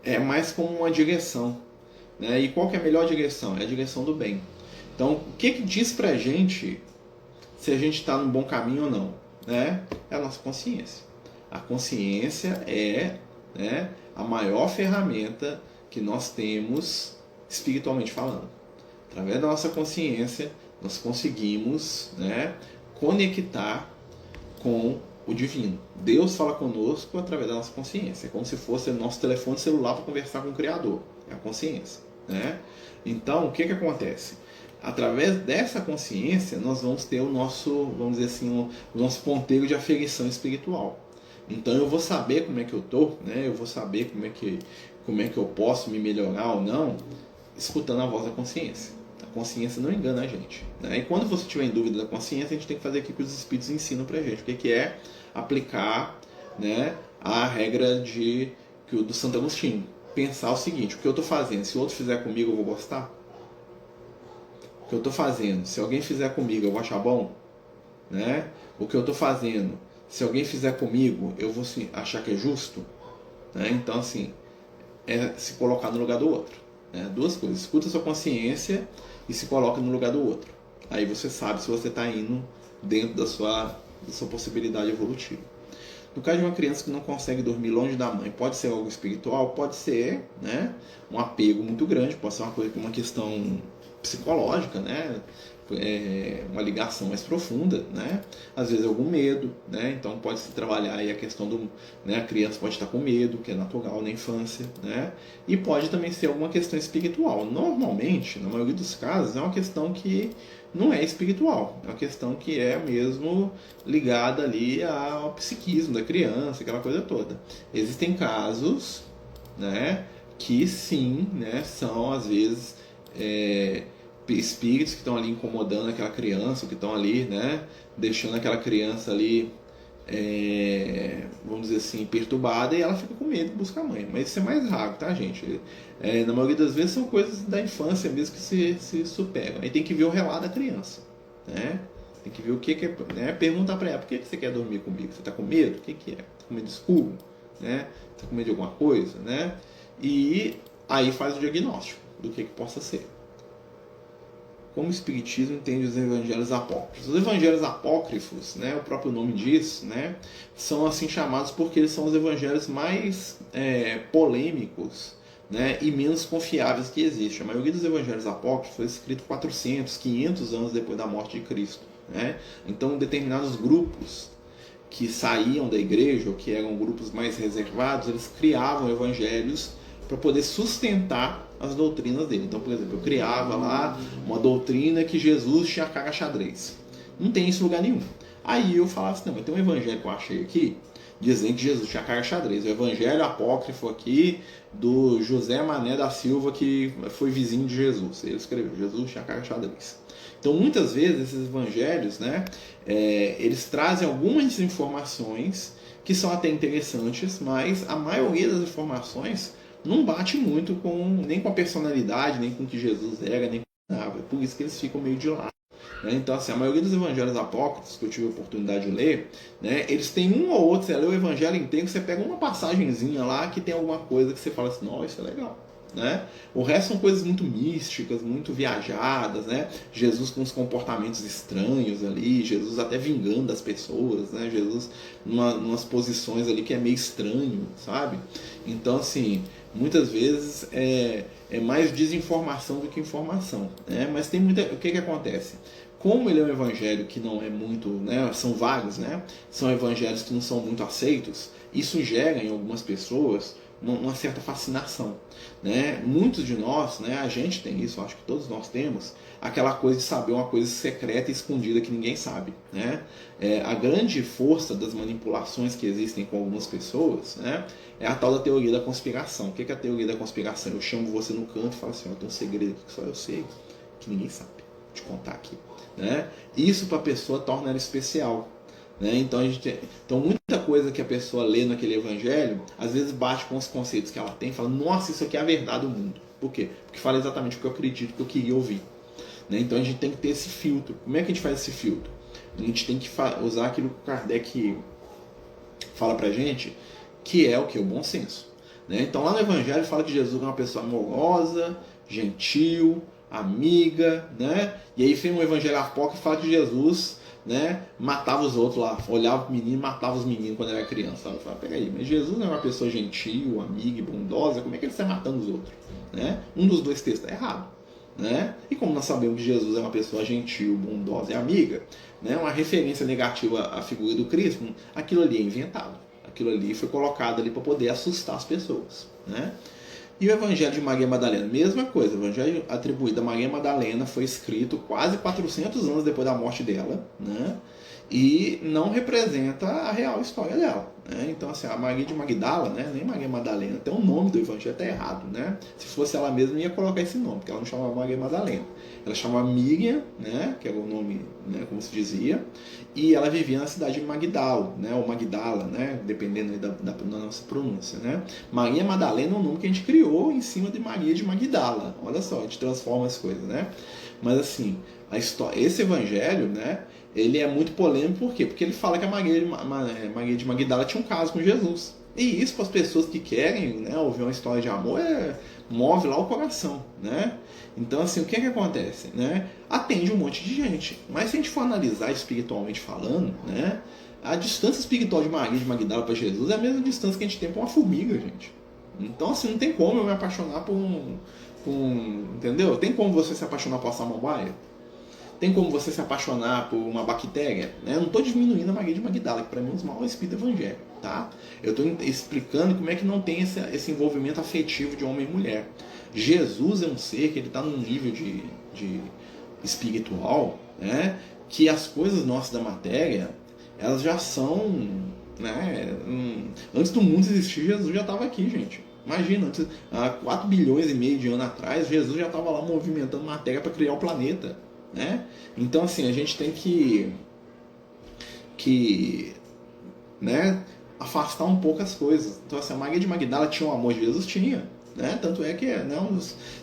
é mais como uma direção. Né? E qual que é a melhor direção? É a direção do bem. Então, o que diz pra gente se a gente está no bom caminho ou não? Né? É a nossa consciência. A consciência é, né, a maior ferramenta que nós temos espiritualmente falando. Através da nossa consciência, nós conseguimos, né, conectar com o divino. Deus fala conosco através da nossa consciência. É como se fosse o nosso telefone celular para conversar com o Criador. É a consciência. Né? Então, o que acontece? Através dessa consciência, nós vamos ter o nosso, vamos dizer assim, o nosso ponteiro de aferição espiritual. Então, eu vou saber como é que eu estou, né? Eu vou saber como é que eu posso me melhorar ou não, escutando a voz da consciência. A consciência não engana a gente. Né? E quando você tiver em dúvida da consciência, a gente tem que fazer aquilo que os espíritos ensinam pra gente. O que é aplicar, né, a regra do Santo Agostinho. Pensar o seguinte: o que eu estou fazendo, se o outro fizer comigo, eu vou gostar? O que eu estou fazendo, se alguém fizer comigo, eu vou achar bom? Né? O que eu estou fazendo, se alguém fizer comigo, eu vou achar que é justo? Né? Então, assim, é se colocar no lugar do outro. Né? Duas coisas: escuta a sua consciência e se coloca no lugar do outro. Aí você sabe se você está indo dentro da sua possibilidade evolutiva. No caso de uma criança que não consegue dormir longe da mãe, pode ser algo espiritual? Pode ser, né, um apego muito grande, pode ser uma questão psicológica, né, uma ligação mais profunda, né, às vezes algum medo, né, então pode se trabalhar aí a questão né, a criança pode estar com medo, que é natural na infância, né, e pode também ser alguma questão espiritual. Normalmente, na maioria dos casos, é uma questão que não é espiritual, é uma questão que é mesmo ligada ali ao psiquismo da criança, aquela coisa toda. Existem casos, né, que sim, né, são às vezes espíritos que estão ali incomodando aquela criança, que estão ali, né, deixando aquela criança ali, vamos dizer assim, perturbada, e ela fica com medo de buscar a mãe. Mas isso é mais raro, tá, gente? Na maioria das vezes são coisas da infância mesmo que se superam. Aí tem que ver o relato da criança, né? Tem que ver o que é, né? Perguntar pra ela: por que você quer dormir comigo? Você tá com medo? O que é? Tá com medo escuro? Né? Tá com medo de alguma coisa? Né? E aí faz o diagnóstico do que possa ser. Como o Espiritismo entende os evangelhos apócrifos? Os evangelhos apócrifos, né, o próprio nome diz, né, são assim chamados porque eles são os evangelhos mais polêmicos, né, e menos confiáveis que existem. A maioria dos evangelhos apócrifos foi escrito 400, 500 anos depois da morte de Cristo. Né? Então, determinados grupos que saíam da igreja, ou que eram grupos mais reservados, eles criavam evangelhos para poder sustentar as doutrinas dele. Então, por exemplo, eu criava lá uma doutrina que Jesus tinha cara xadrez. Não tem isso em lugar nenhum. Aí eu falava assim: não, mas tem um evangelho que eu achei aqui, dizendo que Jesus tinha cara xadrez. O evangelho apócrifo aqui do José Mané da Silva, que foi vizinho de Jesus. Ele escreveu: Jesus tinha cara xadrez. Então, muitas vezes, esses evangelhos, né, eles trazem algumas informações que são até interessantes, mas a maioria das informações não bate muito nem com a personalidade, nem com o que Jesus era, nem com nada. É por isso que eles ficam meio de lado. Né? Então, assim, a maioria dos evangelhos apócrifos que eu tive a oportunidade de ler, né, eles têm um ou outro, você lê o evangelho inteiro, você pega uma passagenzinha lá que tem alguma coisa que você fala assim: nossa, isso é legal. Né? O resto são coisas muito místicas, muito viajadas, né? Jesus com uns comportamentos estranhos ali, Jesus até vingando as pessoas, né? Jesus umas posições ali que é meio estranho, sabe? Então, assim, muitas vezes é mais desinformação do que informação, né? Mas tem muita... O que acontece? Como ele é um evangelho que não é muito, né, são vagos, né? São evangelhos que não são muito aceitos, isso gera em algumas pessoas uma certa fascinação, né? Muitos de nós, né, a gente tem isso, acho que todos nós temos, aquela coisa de saber uma coisa secreta e escondida que ninguém sabe, né? A grande força das manipulações que existem com algumas pessoas, né, é a tal da teoria da conspiração. O que é a teoria da conspiração? Eu chamo você no canto e falo assim: ó, tem um segredo aqui que só eu sei, que ninguém sabe, vou te contar aqui, né? Isso para a pessoa torna ela especial, Né? Então muita coisa que a pessoa lê naquele evangelho, às vezes bate com os conceitos que ela tem e fala, nossa, isso aqui é a verdade do mundo. Por quê? Porque fala exatamente o que eu acredito, que eu queria ouvir. Né? Então a gente tem que ter esse filtro. Como é que a gente faz esse filtro? A gente tem que usar aquilo que o Kardec fala pra gente, que é o que? O bom senso. Né? Então lá no evangelho fala que Jesus é uma pessoa amorosa, gentil, amiga, né? E aí vem um evangelho apócrifo que fala que Jesus, né, matava os outros lá, olhava pro menino e matava os meninos quando era criança. Eu falo, peraí, mas Jesus não é uma pessoa gentil, amiga e bondosa, como é que ele está matando os outros? Né? Um dos dois textos está errado. Né? E como nós sabemos que Jesus é uma pessoa gentil, bondosa e amiga, né, uma referência negativa à figura do Cristo, aquilo ali é inventado. Aquilo ali foi colocado ali para poder assustar as pessoas. Né? E o Evangelho de Maria Madalena, mesma coisa. O Evangelho atribuído a Maria Madalena foi escrito quase 400 anos depois da morte dela, né? E não representa a real história dela. Né? Então, assim, a Maria de Magdala, né? Nem Maria Madalena, até o nome do Evangelho está errado. Né? Se fosse ela mesma, ia colocar esse nome, porque ela não chamava Maria Madalena. Ela chamava Miriam, né? Que era o nome, né? Como se dizia, e ela vivia na cidade de Magdala, né? Ou Magdala, né? Dependendo da nossa pronúncia. Né? Maria Madalena é um nome que a gente criou em cima de Maria de Magdala. Olha só, a gente transforma as coisas. Né? Mas assim, esse Evangelho, né? Ele é muito polêmico, por quê? Porque ele fala que a Maria de Magdala tinha um caso com Jesus. E isso para as pessoas que querem, né, ouvir uma história de amor move lá o coração, né? Então, assim, o que acontece? Né? Atende um monte de gente. Mas se a gente for analisar espiritualmente falando, né, a distância espiritual de Maria de Magdala para Jesus é a mesma distância que a gente tem para uma formiga, gente. Então, assim, não tem como eu me apaixonar por entendeu? Tem como você se apaixonar por uma samambaia? Tem como você se apaixonar por uma bactéria? Né? Eu não estou diminuindo a Maria de Magdala, que para mim é um dos maiores espíritos evangélicos. Tá? Eu estou explicando como é que não tem esse envolvimento afetivo de homem e mulher. Jesus é um ser que ele está num nível de espiritual, né? Que as coisas nossas da matéria, elas já são... Né? Antes do mundo existir, Jesus já estava aqui, gente. Imagina, antes, há 4 bilhões e meio de anos atrás, Jesus já estava lá movimentando matéria para criar o planeta. Né? Então, assim, a gente tem que né, afastar um pouco as coisas. Então, assim, a Maria de Magdala tinha o amor de Jesus? Tinha. Né? Tanto é que,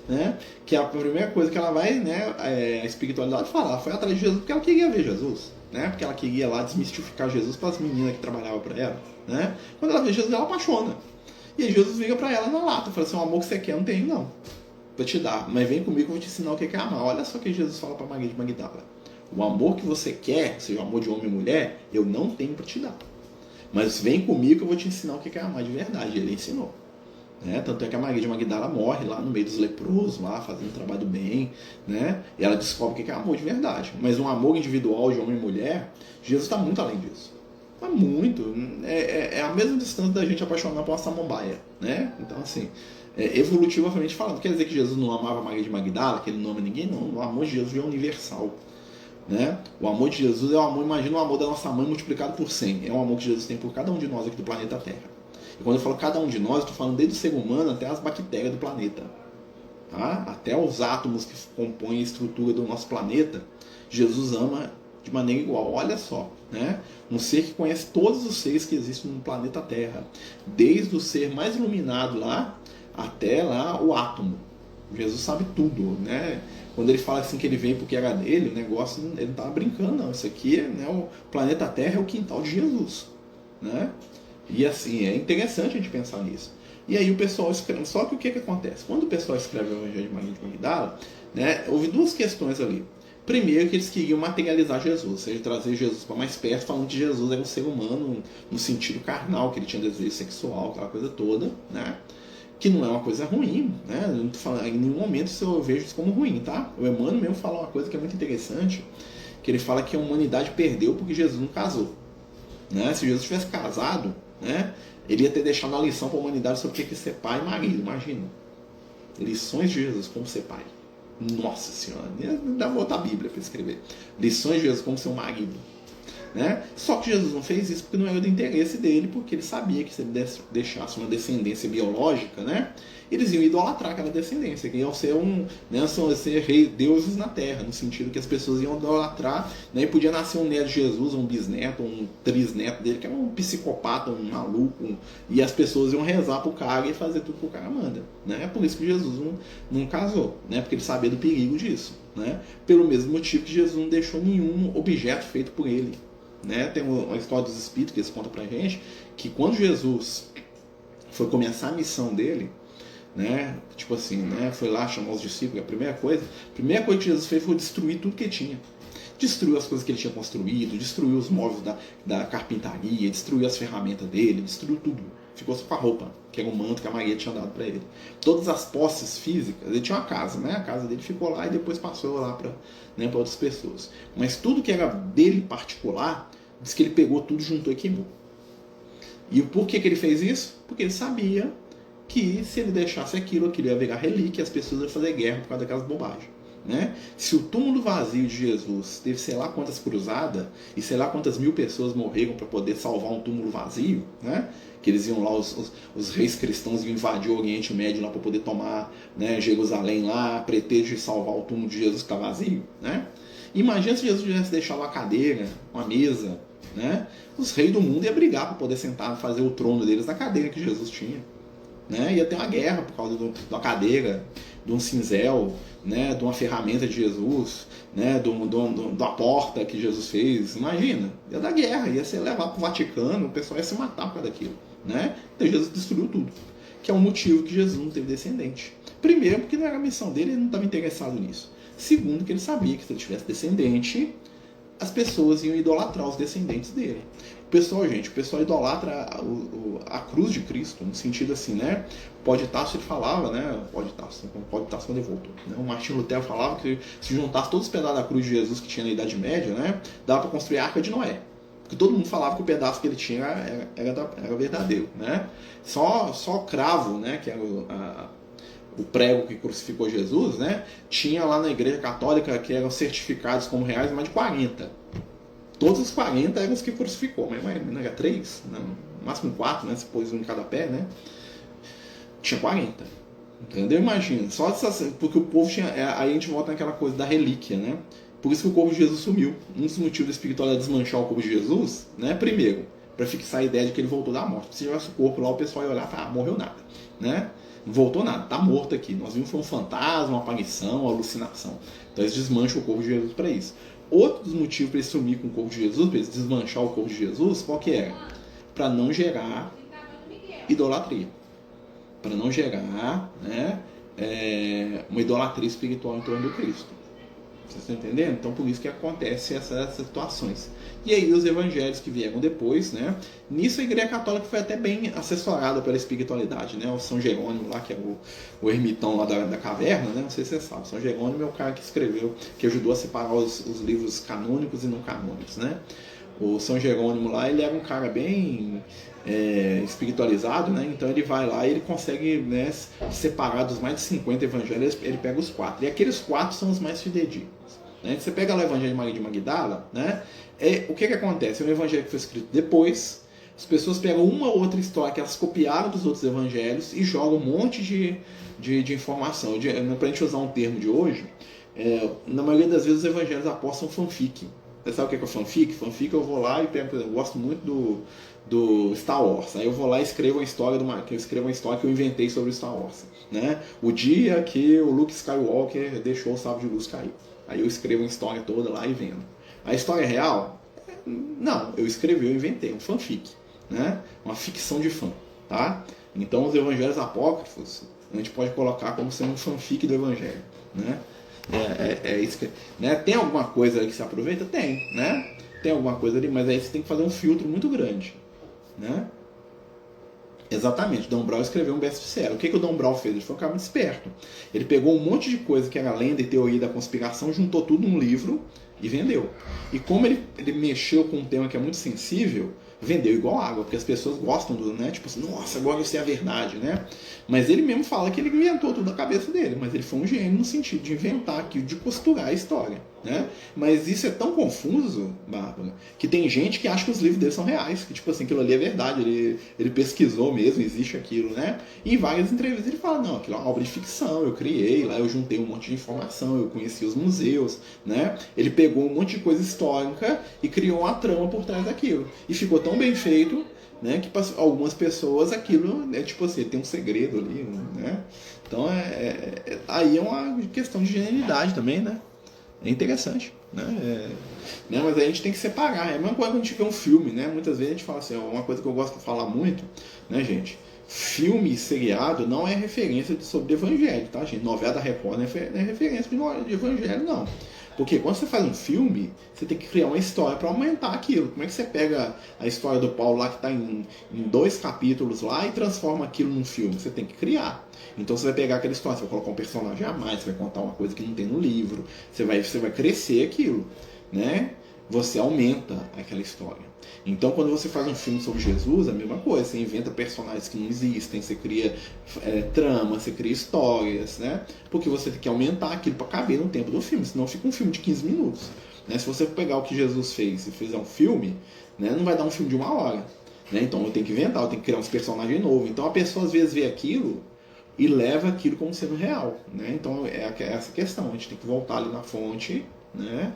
né, que a primeira coisa que ela vai, né, a espiritualidade falar, foi atrás de Jesus porque ela queria ver Jesus. Né? Porque ela queria lá desmistificar Jesus para as meninas que trabalhavam para ela. Né? Quando ela vê Jesus, ela apaixona. E aí Jesus liga para ela na lata, fala assim, o amor que você quer eu não tenho não. Vou te dar, mas vem comigo que eu vou te ensinar o que é amar. Olha só o que Jesus fala para Maria de Magdala. O amor que você quer, seja o amor de homem e mulher, eu não tenho para te dar. Mas vem comigo que eu vou te ensinar o que é amar de verdade. Ele ensinou. Né? Tanto é que a Maria de Magdala morre lá no meio dos leprosos, lá fazendo um trabalho do bem, né? E ela descobre o que é amor de verdade. Mas um amor individual de homem e mulher, Jesus está muito além disso. Está muito. É a mesma distância da gente apaixonar por uma samambaia. Né? Então, assim, evolutivamente falando, quer dizer que Jesus não amava Maria de Magdala, que ele não ama ninguém? Não. O amor de Jesus é universal. Né? O amor de Jesus é o amor, imagina o amor da nossa mãe multiplicado por 100. É o amor que Jesus tem por cada um de nós aqui do planeta Terra. E quando eu falo cada um de nós, eu estou falando desde o ser humano até as bactérias do planeta. Tá? Até os átomos que compõem a estrutura do nosso planeta, Jesus ama de maneira igual. Olha só, né? Um ser que conhece todos os seres que existem no planeta Terra. Desde o ser mais iluminado lá, até lá o átomo. Jesus sabe tudo, né? Quando ele fala assim que ele veio porque era dele, o negócio, ele não estava brincando, não. Isso aqui, né, o planeta Terra é o quintal de Jesus, né? E assim, é interessante a gente pensar nisso. E aí o pessoal escreve, só que o que acontece? Quando o pessoal escreve o Evangelho de Maria de Magdala, né, houve duas questões ali. Primeiro, que eles queriam materializar Jesus, ou seja, trazer Jesus para mais perto, falando que Jesus era um ser humano no sentido carnal, que ele tinha desejo sexual, aquela coisa toda, né? Que não é uma coisa ruim, né? Eu não tô falando, em nenhum momento eu vejo isso como ruim, tá? O Emmanuel mesmo fala uma coisa que é muito interessante, que ele fala que a humanidade perdeu porque Jesus não casou. Né? Se Jesus tivesse casado, né, ele ia ter deixado uma lição para a humanidade sobre o que é ser pai e marido, imagina. Lições de Jesus como ser pai. Nossa Senhora, dá volta a Bíblia para escrever. Lições de Jesus como ser um marido. né? Só que Jesus não fez isso porque não era do interesse dele, porque ele sabia que se ele deixasse uma descendência biológica, né, eles iam idolatrar aquela descendência, que iam ser ser rei, deuses na terra, no sentido que as pessoas iam idolatrar, né, e podia nascer um neto de Jesus, um bisneto, um trisneto dele, que era um psicopata, um maluco, e as pessoas iam rezar pro cara e fazer tudo que o cara manda, né? É por isso que Jesus não casou, né? Porque ele sabia do perigo disso, né? Pelo mesmo motivo que Jesus não deixou nenhum objeto feito por ele, né? Tem uma história dos Espíritos que eles contam pra gente, que quando Jesus foi começar a missão dele, né? Tipo assim, né? Foi lá chamar os discípulos, a primeira coisa que Jesus fez foi destruir tudo que ele tinha. Destruiu as coisas que ele tinha construído, destruiu os móveis da carpintaria, destruiu as ferramentas dele, destruiu tudo. Ficou só com a roupa, que era um manto que a Maria tinha dado para ele. Todas as posses físicas, ele tinha uma casa, né? A casa dele ficou lá e depois passou lá para, né, para outras pessoas. Mas tudo que era dele particular, diz que ele pegou tudo, juntou e queimou. E por que ele fez isso? Porque ele sabia que se ele deixasse aquilo ia virar relíquia, as pessoas iam fazer guerra por causa daquelas bobagens, né? Se o túmulo vazio de Jesus teve sei lá quantas cruzadas e sei lá quantas mil pessoas morreram para poder salvar um túmulo vazio, né? Que eles iam lá, os reis cristãos iam invadir o Oriente Médio lá para poder tomar, né, Jerusalém lá, pretexto de salvar o túmulo de Jesus que está vazio, né? Imagina se Jesus tivesse deixado uma cadeira, uma mesa, né? Os reis do mundo iam brigar para poder sentar e fazer o trono deles na cadeira que Jesus tinha, né? Ia ter uma guerra por causa de uma cadeira, de um cinzel, né? De uma ferramenta de Jesus, né? Da porta que Jesus fez. Imagina, ia dar guerra, ia ser levado para o Vaticano, o pessoal ia se matar por causa daquilo, né? Então Jesus destruiu tudo, que é o motivo que Jesus não teve descendente. Primeiro, porque não era a missão dele, ele não estava interessado nisso. Segundo, que ele sabia que se ele tivesse descendente, as pessoas iam idolatrar os descendentes dele. O pessoal idolatra a cruz de Cristo, no sentido assim, né? Pode-Tasso ele falava, né? Pode-Tasso quando ele voltou, né? O Martinho Lutero falava que se juntasse todos os pedaços da cruz de Jesus que tinha na Idade Média, né? Dava para construir a Arca de Noé. Porque todo mundo falava que o pedaço que ele tinha era verdadeiro, né? Só cravo, né? Que era o prego que crucificou Jesus, né? Tinha lá na Igreja Católica que eram certificados como reais mais de 40. Todos os 40 eram os que crucificou, mas não era 3, não, no máximo 4, né? Se pôs um em cada pé, né? Tinha 40. Entendeu? Imagina. Só porque o povo tinha. Aí a gente volta naquela coisa da relíquia, né? Por isso que o corpo de Jesus sumiu. Um dos motivos espiritual é desmanchar o corpo de Jesus, né? Primeiro, para fixar a ideia de que ele voltou da morte. Se tivesse o corpo lá, o pessoal ia olhar e falar, morreu nada, né? Não voltou nada, tá morto aqui. Nós vimos que foi um fantasma, uma aparição, uma alucinação. Então eles desmancham o corpo de Jesus para isso. Outro dos motivos para eles sumir com o corpo de Jesus, para eles desmanchar o corpo de Jesus, qual que era? Para não gerar idolatria. Para não gerar, né, uma idolatria espiritual em torno do Cristo. Vocês estão entendendo? Então por isso que acontece essas situações. E aí os evangelhos que vieram depois, né? Nisso a Igreja Católica foi até bem assessorada pela espiritualidade, né? O São Jerônimo lá, que é o ermitão lá da caverna, né? Não sei se você sabe. São Jerônimo é o cara que escreveu, que ajudou a separar os livros canônicos e não canônicos, né? O São Jerônimo lá, ele era um cara bem espiritualizado, né? Então ele vai lá e ele consegue, né, separar dos mais de 50 evangelhos, ele pega os 4. E aqueles 4 são os mais fidedignos. Né? Você pega lá o Evangelho de Maria de Magdala, né? O que acontece? É um evangelho que foi escrito depois, as pessoas pegam uma ou outra história que elas copiaram dos outros evangelhos e jogam um monte de informação. Para a gente usar um termo de hoje, na maioria das vezes os evangelhos apostam fanfic. Você sabe o que é fanfic? Fanfic eu vou lá e pego, por exemplo, eu gosto muito do Star Wars. Aí eu vou lá e escrevo uma história que eu inventei sobre o Star Wars, né? O dia que o Luke Skywalker deixou o sábio de luz cair. Aí eu escrevo uma história toda lá e vendo. A história é real? Não, eu inventei um fanfic, né? Uma ficção de fã, tá? Então os evangelhos apócrifos a gente pode colocar como sendo um fanfic do evangelho, né? Isso que, né? Tem alguma coisa aí que se aproveita? Tem, né? Tem alguma coisa ali, mas aí você tem que fazer um filtro muito grande, né? Exatamente, Dan Brown escreveu um best-seller. O que o Dan Brown fez? Ele foi um cara muito esperto. Ele pegou um monte de coisa que era lenda e teoria da conspiração, juntou tudo num livro e vendeu. E como ele mexeu com um tema que é muito sensível, vendeu igual água, porque as pessoas gostam do, né? Tipo assim, nossa, agora isso é a verdade, né? Mas ele mesmo fala que ele inventou tudo na cabeça dele, mas ele foi um gênio no sentido de inventar aquilo, de costurar a história, né? Mas isso é tão confuso, Bárbara, que tem gente que acha que os livros dele são reais, que tipo assim, aquilo ali é verdade, ele pesquisou mesmo, existe aquilo, né? E em várias entrevistas ele fala, não, aquilo é uma obra de ficção, eu criei, lá eu juntei um monte de informação, eu conheci os museus, né? Ele pegou um monte de coisa histórica e criou uma trama por trás daquilo. E ficou tão bem feito, né, que para algumas pessoas aquilo é tipo assim, tem um segredo ali, né? Então aí é uma questão de genialidade também, né? É interessante, né? Né? Mas a gente tem que separar. É a mesma coisa quando a gente vê um filme, né? Muitas vezes a gente fala assim, uma coisa que eu gosto de falar muito, né, gente? Filme e seriado não é referência sobre o evangelho, tá, gente? Novela da Record não é referência de evangelho, não. Porque quando você faz um filme, você tem que criar uma história para aumentar aquilo. Como é que você pega a história do Paulo lá que está em 2 capítulos lá e transforma aquilo num filme? Você tem que criar. Então você vai pegar aquela história, você vai colocar um personagem a mais, você vai contar uma coisa que não tem no livro, você vai crescer aquilo, né? Você aumenta aquela história. Então, quando você faz um filme sobre Jesus, é a mesma coisa. Você inventa personagens que não existem, você cria trama, você cria histórias, né? Porque você tem que aumentar aquilo para caber no tempo do filme, senão fica um filme de 15 minutos. Né? Se você pegar o que Jesus fez e fizer um filme, né, não vai dar um filme de 1 hora. Né? Então, eu tenho que inventar, eu tenho que criar uns personagens novos. Então, a pessoa às vezes vê aquilo e leva aquilo como sendo real. Né? Então, é essa questão. A gente tem que voltar ali na fonte, né,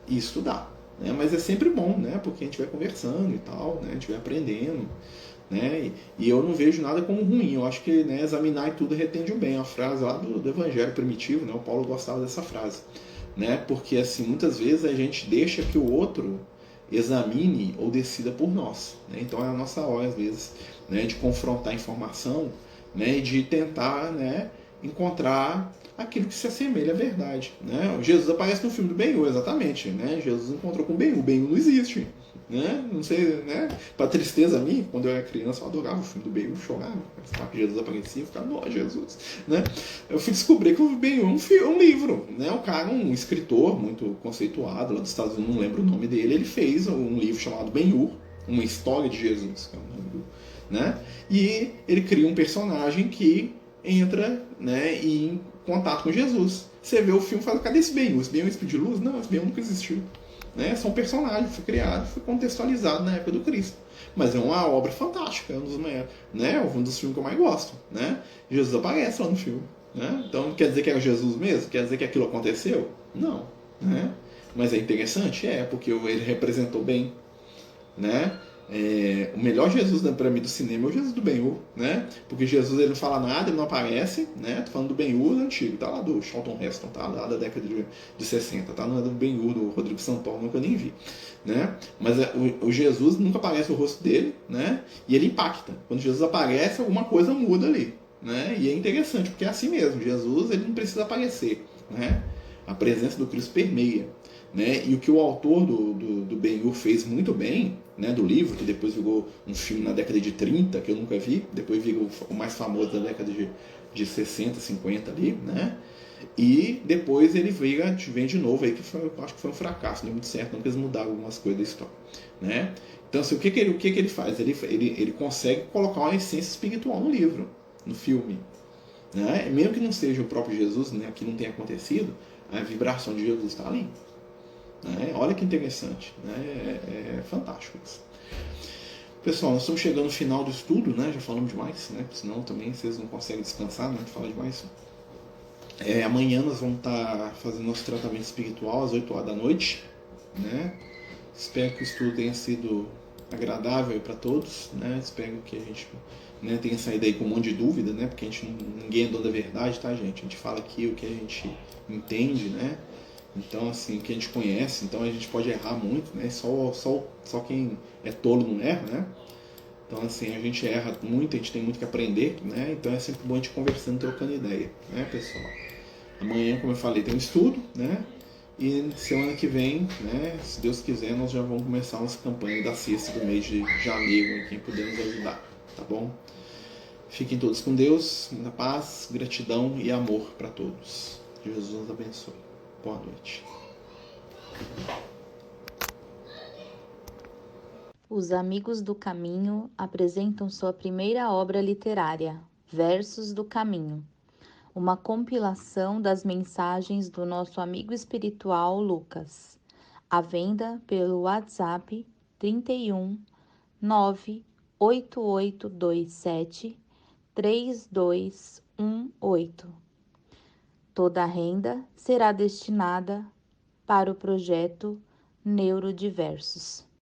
e estudar. Né? Mas é sempre bom, né? Porque a gente vai conversando e tal, né? A gente vai aprendendo, né? E eu não vejo nada como ruim. Eu acho que, né, examinar e tudo retende o bem. A frase lá do Evangelho Primitivo, né? O Paulo gostava dessa frase, né? Porque assim, muitas vezes a gente deixa que o outro examine ou decida por nós, né? Então é a nossa hora às vezes, né, de confrontar a informação, né, e de tentar, né, encontrar aquilo que se assemelha à verdade, né? Jesus aparece no filme do Ben-Hur, exatamente, né? Jesus encontrou com o Ben-Hur. Ben-Hur não existe, né? Não sei, né? Para tristeza minha, quando eu era criança, eu adorava o filme do Ben-Hur, chorava, que Jesus aparecia, eu ficava, nossa, Jesus, né? Eu fui descobrir que o Ben-Hur é um livro, né? O cara, um escritor muito conceituado lá dos Estados Unidos, não lembro o nome dele, ele fez um livro chamado Ben-Hur, uma história de Jesus, que é o nome do, né? E ele cria um personagem que entra, né, em contato com Jesus. Você vê o filme e fala, cadê esse Ben-Hur? Esse Ben-Hur é espírito de luz? Não, esse Ben-Hur nunca existiu. Né? São personagens, foi criado, foi contextualizado na época do Cristo. Mas é uma obra fantástica, é um dos filmes que eu mais gosto. Né? Jesus aparece lá no filme. Né? Então quer dizer que era Jesus mesmo? Quer dizer que aquilo aconteceu? Não. Né? Mas é interessante? Porque ele representou bem. Né? O melhor Jesus para mim do cinema é o Jesus do Ben-Hur, né? Porque Jesus ele não fala nada, ele não aparece, né? Tô falando do Ben-Hur antigo, tá lá do Charlton Heston, tá lá da década de 60, tá no do Ben-Hur do Rodrigo Santoro, nunca nem vi, né? Mas o Jesus nunca aparece o rosto dele, né? E ele impacta. Quando Jesus aparece, alguma coisa muda ali, né? E é interessante, porque é assim mesmo, Jesus ele não precisa aparecer, né? A presença do Cristo permeia. Né? E o que o autor do Ben-Hur fez muito bem, né, do livro, que depois virou um filme na década de 30, que eu nunca vi, depois virou o mais famoso da década de 60, 50 ali, né? E depois ele vem de novo, aí, que acho que foi um fracasso, não deu muito certo, não, porque eles mudaram algumas coisas da história. Né? Então, assim, o que ele faz? Ele consegue colocar uma essência espiritual no livro, no filme. Né? Mesmo que não seja o próprio Jesus, né, que não tenha acontecido, a vibração de Jesus está ali. Né? Olha que interessante, né? É fantástico isso. Pessoal, nós estamos chegando no final do estudo, né? Já falamos demais, né? Senão também vocês não conseguem descansar, né? Fala demais. Amanhã nós vamos estar fazendo nosso tratamento espiritual às 8 horas da noite, né? Espero que o estudo tenha sido agradável para todos, né? Espero que a gente, né, tenha saído aí com um monte de dúvida, né? Porque ninguém é dono da verdade, tá, gente? A gente fala aqui o que a gente entende, né? Então, assim, que a gente conhece, então a gente pode errar muito, né? Só quem é tolo não erra, né? Então, assim, a gente erra muito, a gente tem muito que aprender, né? Então é sempre bom a gente conversando, trocando ideia, né, pessoal? Amanhã, como eu falei, tem um estudo, né? E semana que vem, né, se Deus quiser, nós já vamos começar a nossa campanha da cesta do mês de janeiro, em quem puder nos ajudar, tá bom? Fiquem todos com Deus, muita paz, gratidão e amor para todos. Que Jesus nos abençoe. Boa noite. Os Amigos do Caminho apresentam sua primeira obra literária, Versos do Caminho, uma compilação das mensagens do nosso amigo espiritual Lucas, à venda pelo WhatsApp 31 98827 3218. Toda a renda será destinada para o projeto Neurodiversos.